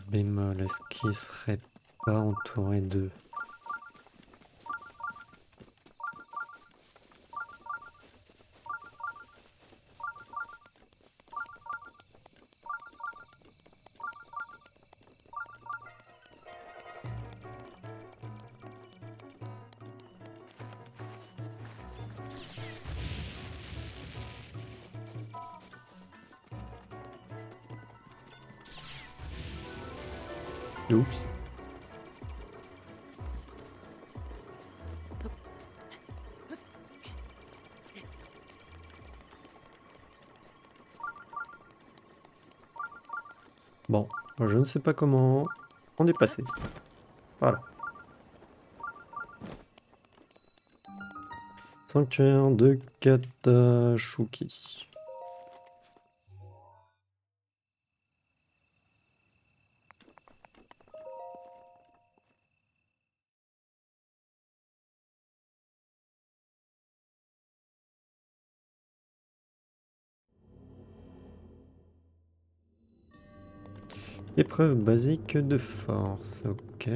A: Bémol, est-ce qu'il serait pas entouré de... Oups. Bon, je ne sais pas comment on est passé. Voilà. Sanctuaire de Katashuki. Épreuve basique de force, ok.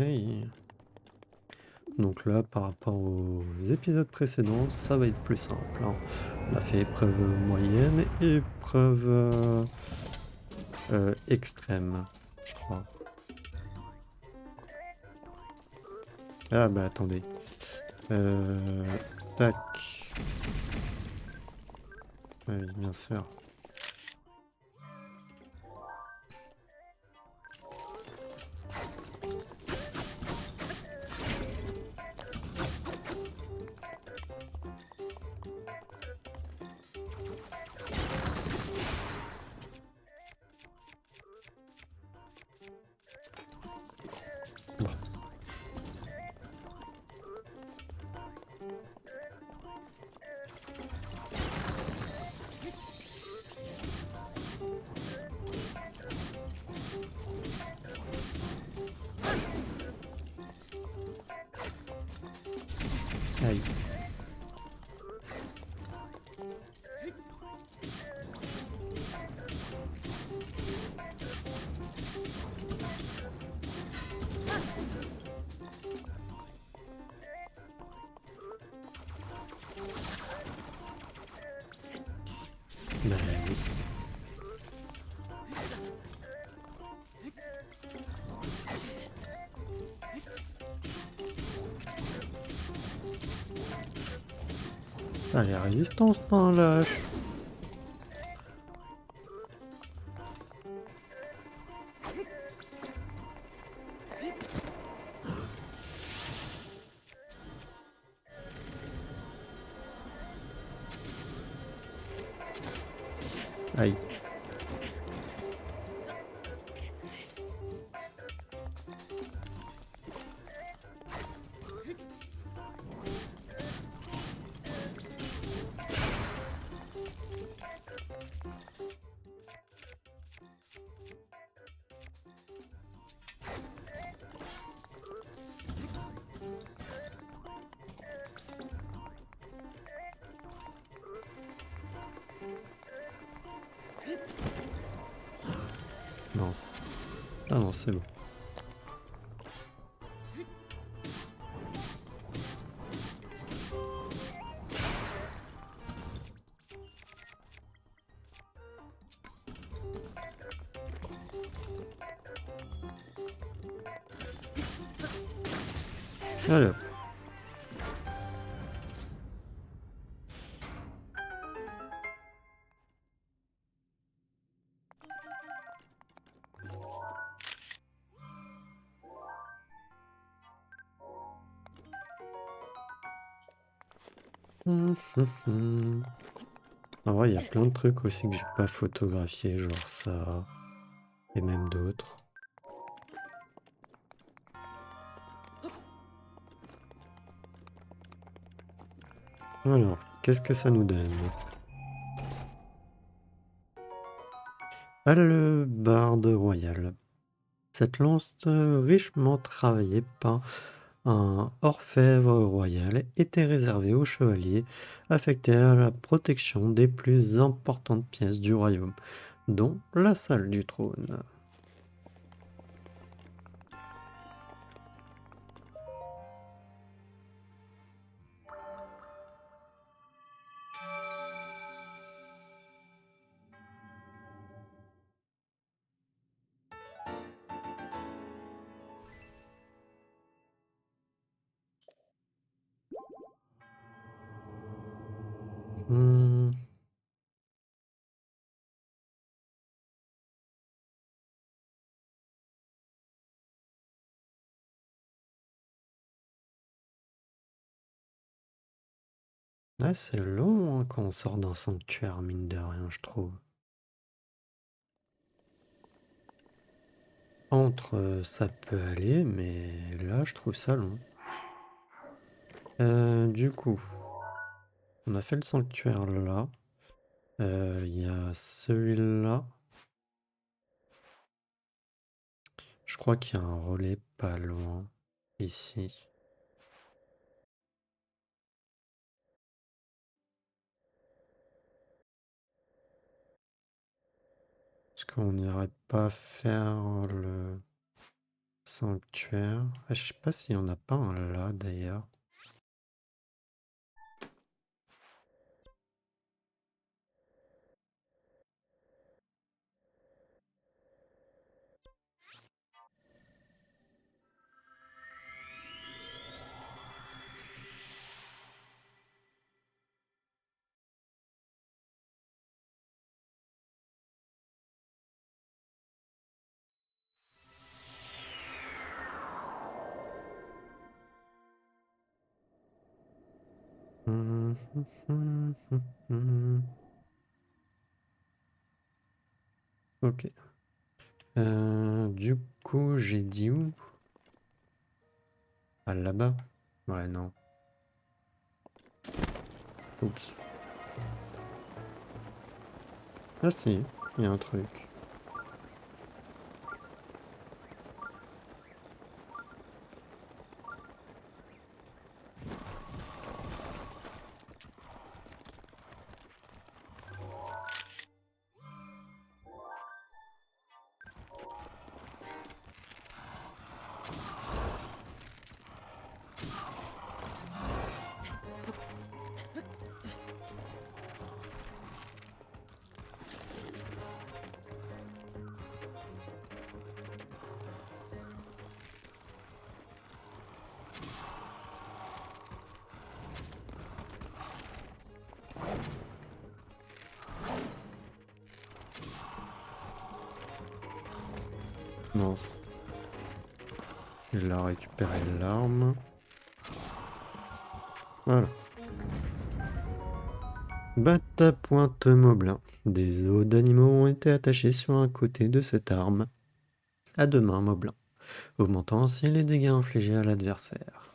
A: Donc là, par rapport aux épisodes précédents, ça va être plus simple, hein. On a fait épreuve moyenne et épreuve extrême, je crois. Ah bah attendez. Tac. Oui, bien sûr. Bon. Aïe. Bah oui. Ah, les résistances, pas un lâche. Aïe. Mince. Ah non, c'est bon. Allez hop. En vrai, il y a plein de trucs aussi que j'ai pas photographié, genre ça, et même d'autres. Alors, qu'est-ce que ça nous donne? Hallebarde royale. Cette lance richement travaillée par un orfèvre royal était réservée aux chevaliers affectés à la protection des plus importantes pièces du royaume, dont la salle du trône. Hmm. Ouais, c'est long hein, quand on sort d'un sanctuaire, mine de rien, je trouve. Entre, ça peut aller, mais là, je trouve ça long. Du coup, on a fait le sanctuaire là. Il y a celui-là. Je crois qu'il y a un relais pas loin, ici. Est-ce qu'on n'irait pas faire le Sanctuaire. Ah, je sais pas s'il y en a pas un là d'ailleurs. Ok. Du coup, j'ai dit où? Ah, là-bas? Ouais, non. Oups. Ah si, il y a un truc. Mince. Il a récupéré l'arme. Voilà. Batte à pointe Moblin. Des os d'animaux ont été attachés sur un côté de cette arme. À deux mains Moblin, augmentant ainsi les dégâts infligés à l'adversaire.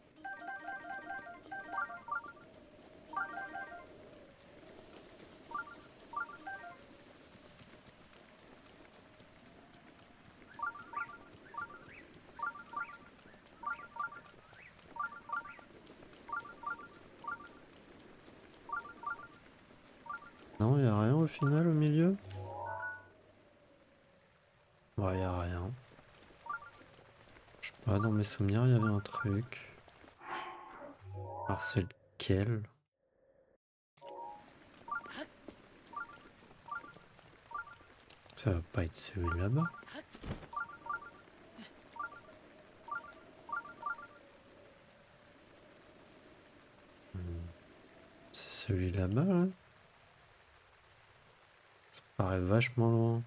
A: Non, y a rien au final au milieu? Ouais, y a rien. Je sais pas, dans mes souvenirs, il y avait un truc. Alors c'est lequel? Ça va pas être celui là-bas. C'est celui là-bas, là? Ça paraît vachement loin.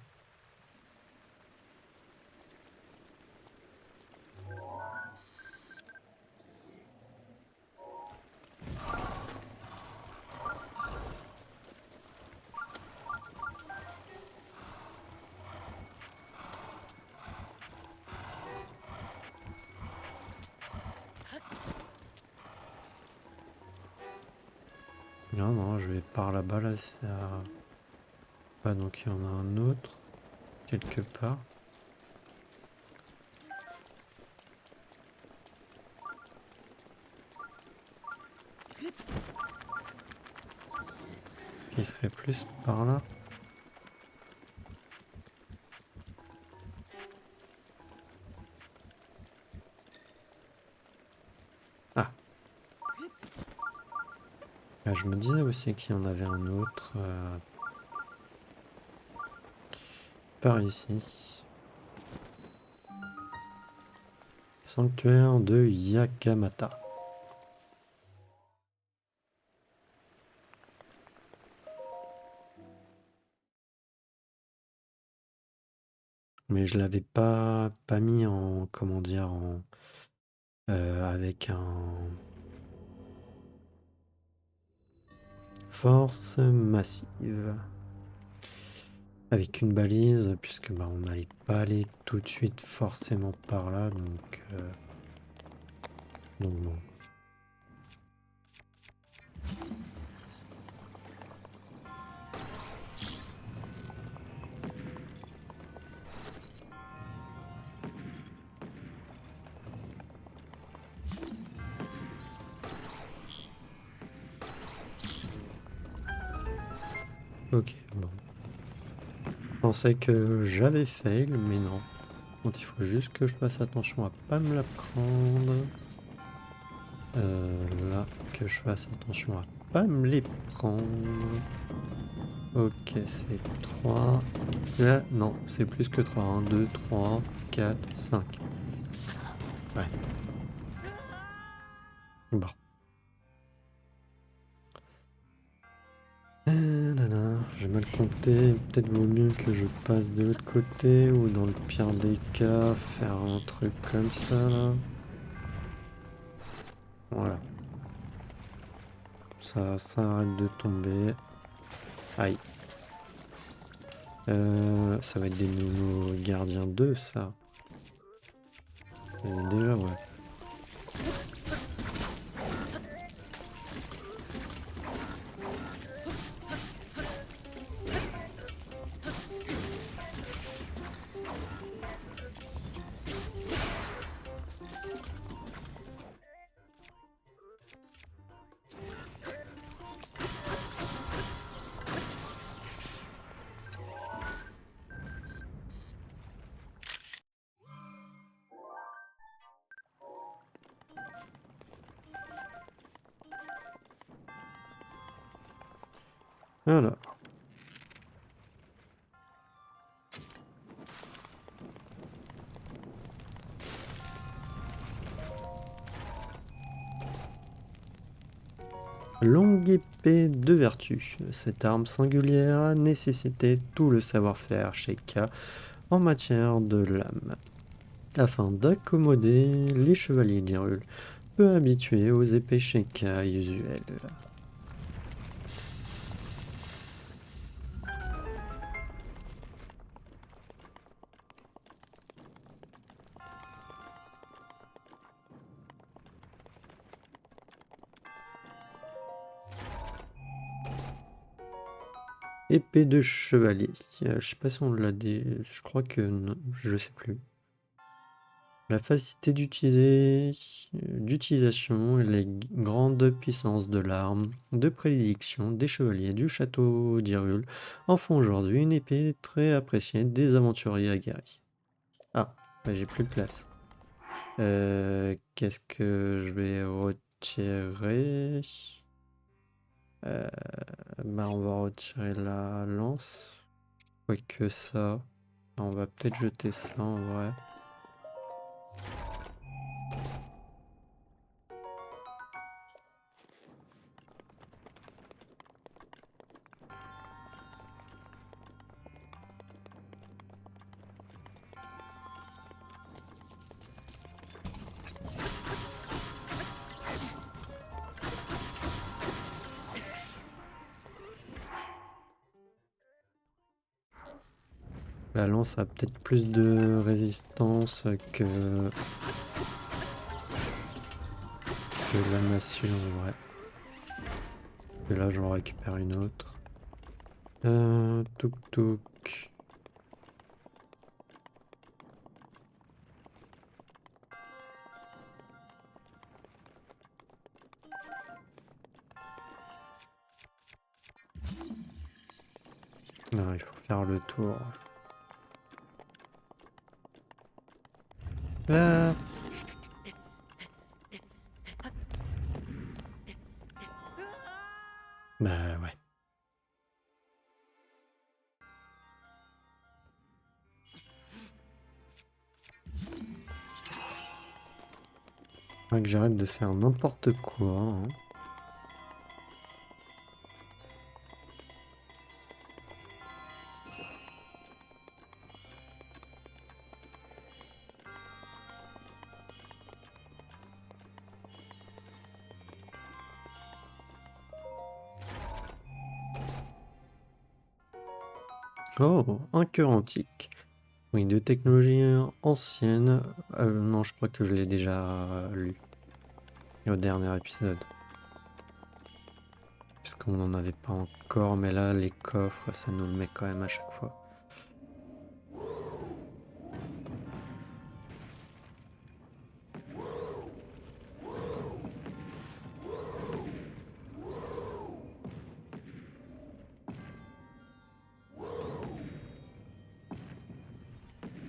A: Non, non, je vais par là-bas, là, c'est à... Ah, donc il y en a un autre, quelque part. Qui serait plus par là. Ah, là, je me disais aussi qu'il y en avait un autre par ici. Sanctuaire de Yakamata. Mais je l'avais pas mis en, comment dire, en, avec un force massive. Avec une balise, puisque bah, on n'allait pas aller tout de suite forcément par là, donc bon. Ok, bon. Je pensais que j'avais fail, mais non. Donc il faut juste que je fasse attention à pas me la prendre. Là, que je fasse attention à pas me les prendre. Ok, c'est 3. Là, non, c'est plus que 3. 1, 2, 3, 4, 5. Ouais. Bon. J'ai mal compté. Peut-être vaut mieux que je passe de l'autre côté ou dans le pire des cas, faire un truc comme ça là. Voilà. Ça arrête de tomber. Aïe. Ça va être des nouveaux gardiens 2, ça. Déjà, ouais. Voilà. Longue épée de vertu. Cette arme singulière a nécessité tout le savoir-faire chez K en matière de lame, afin d'accommoder les chevaliers d'Hyrule, peu habitués aux épées chez K usuelles. Épée de chevalier. Je sais pas si on l'a dit. Je crois que non. Je sais plus. La facilité d'utilisation et les grandes puissances de l'arme de prédilection des chevaliers du château d'Hyrule en font aujourd'hui une épée très appréciée des aventuriers aguerris. Ah, bah j'ai plus de place. Qu'est-ce que je vais retirer? Euh, Bah on va retirer la lance. Quoique ça, on va peut-être jeter ça en vrai. La lance a peut-être plus de résistance que la massue en vrai. Et là j'en récupère une autre. Touk touk. Non, il faut faire le tour. Ah. Bah ouais. Faudrait que j'arrête de faire n'importe quoi, hein. Oh, un cœur antique. Oui, de technologie ancienne. Non, je crois que je l'ai déjà lu au dernier épisode. Puisqu'on n'en avait pas encore, mais là, les coffres, ça nous le met quand même à chaque fois.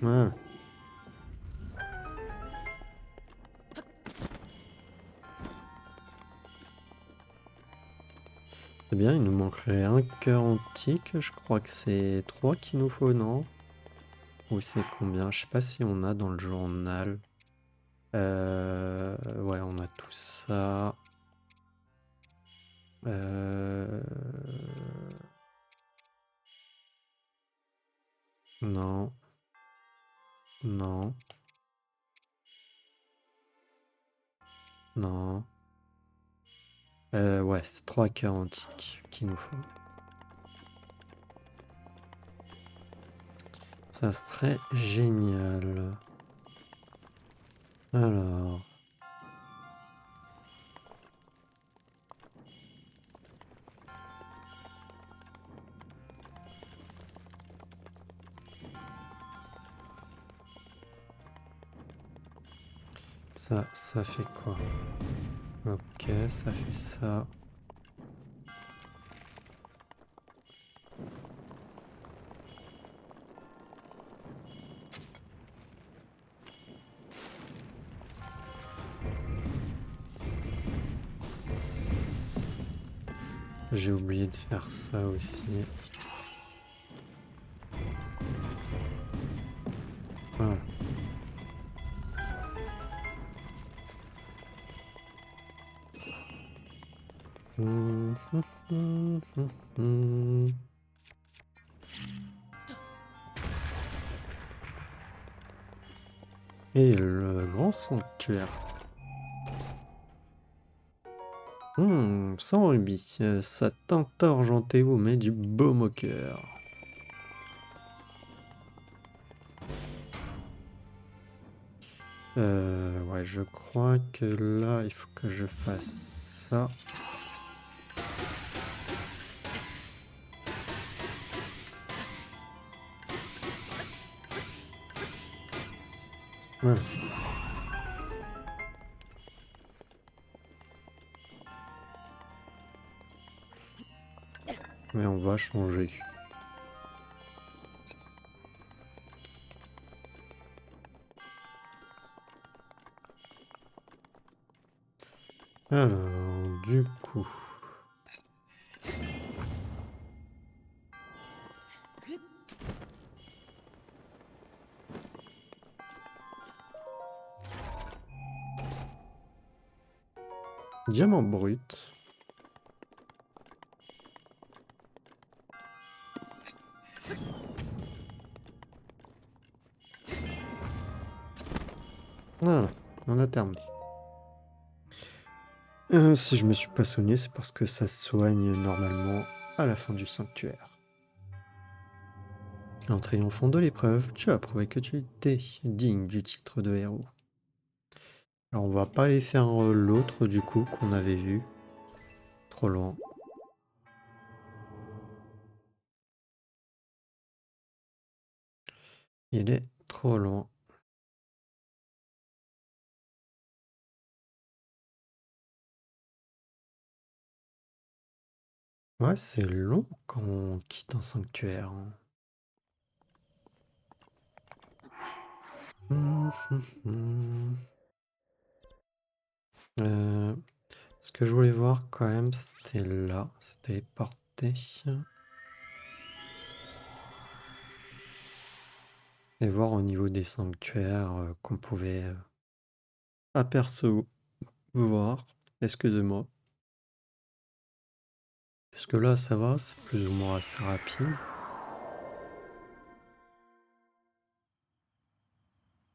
A: Voilà. C'est bien, il nous manquerait un cœur antique. Je crois que c'est 3 qu'il nous faut, non? Ou c'est combien? Je sais pas si on a dans le journal. Ouais, on a tout ça. Euh... Non, non, non. Ouais, c'est 3 cœurs antiques qu'il nous faut. Ça serait génial. Alors, ça fait quoi? Ok, ça fait ça. J'ai oublié de faire ça aussi. Voilà. Hum, hum, hum, hum, hum. Et le grand sanctuaire. 100 rubis. Ça teinte argenté vous met du baume au cœur. Ouais, je crois que là, il faut que je fasse ça. Voilà. Mais on va changer. Alors, du coup... Diamant brut. Voilà, on a terminé. Si je me suis pas soigné, c'est parce que ça soigne normalement à la fin du sanctuaire. En triomphant de l'épreuve, tu as prouvé que tu étais digne du titre de héros. Alors on va pas aller faire l'autre du coup qu'on avait vu. Trop loin. Il est trop loin. Ouais, c'est long quand on quitte un sanctuaire, hein. Ce que je voulais voir quand même, c'était là. C'était les portées. Et voir au niveau des sanctuaires qu'on pouvait apercevoir. Excusez-moi. Parce que là, ça va, c'est plus ou moins assez rapide.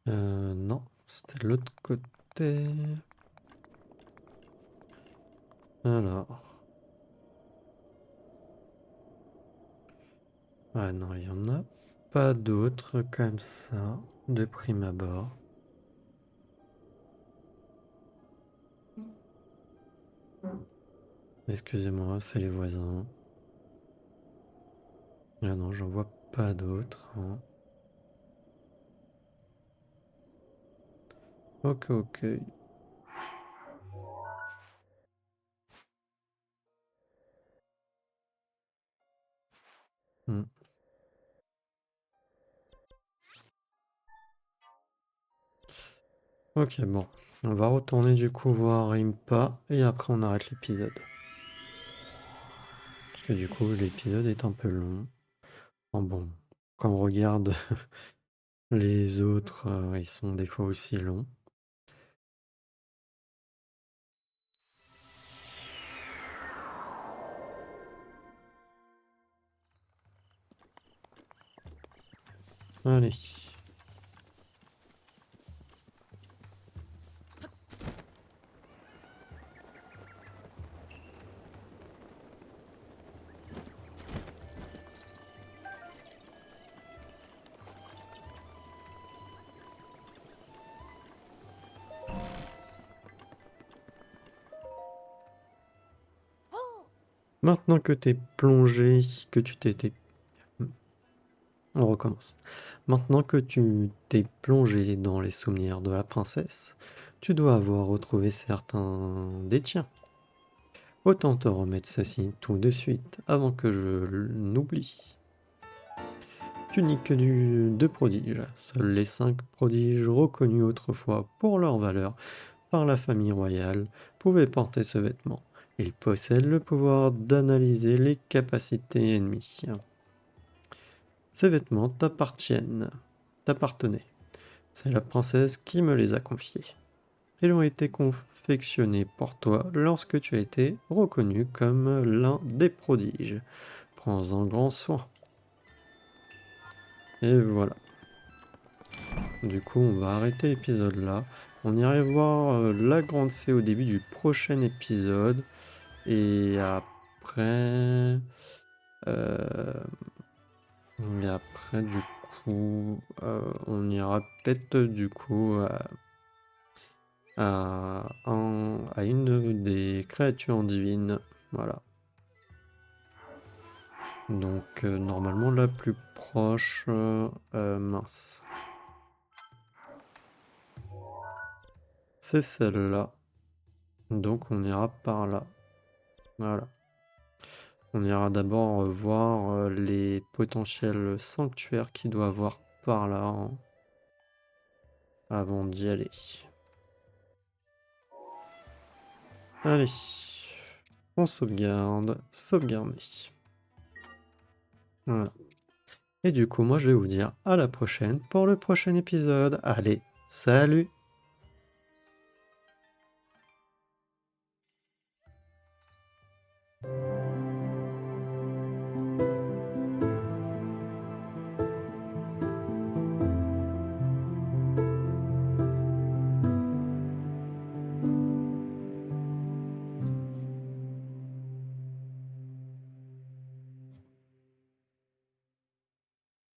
A: Non, c'était de l'autre côté. Alors. Ah non, il y en a pas d'autres comme ça, de prime abord. Excusez-moi, c'est les voisins. Ah non, j'en vois pas d'autres, hein. Ok, ok. Hmm. Ok, bon. On va retourner du coup voir Impa et après on arrête l'épisode. Et du coup, l'épisode est un peu long. Bon, quand on regarde les autres, ils sont des fois aussi longs. Allez. Maintenant que t'es plongé, que tu t'étais... On recommence. Maintenant que tu t'es plongé dans les souvenirs de la princesse, tu dois avoir retrouvé certains des tiens. Autant te remettre ceci tout de suite, avant que je n'oublie. Tu n'es que deux prodiges. Seuls les 5 prodiges reconnus autrefois pour leur valeur par la famille royale pouvaient porter ce vêtement. Ils possèdent le pouvoir d'analyser les capacités ennemies. Ces vêtements t'appartenaient. C'est la princesse qui me les a confiés. Ils ont été confectionnés pour toi lorsque tu as été reconnu comme l'un des prodiges. Prends-en grand soin. Et voilà. Du coup, on va arrêter l'épisode là. On irait voir la grande fée au début du prochain épisode. Et après... euh, Et après, du coup, on ira peut-être du coup à une des créatures divines. Voilà. Donc, normalement, la plus proche, mince. C'est celle-là. Donc, on ira par là. Voilà. On ira d'abord voir les potentiels sanctuaires qu'il doit avoir par là avant d'y aller. Allez, on sauvegarde, sauvegarder. Voilà. Et du coup, moi, je vais vous dire à la prochaine pour le prochain épisode. Allez, salut!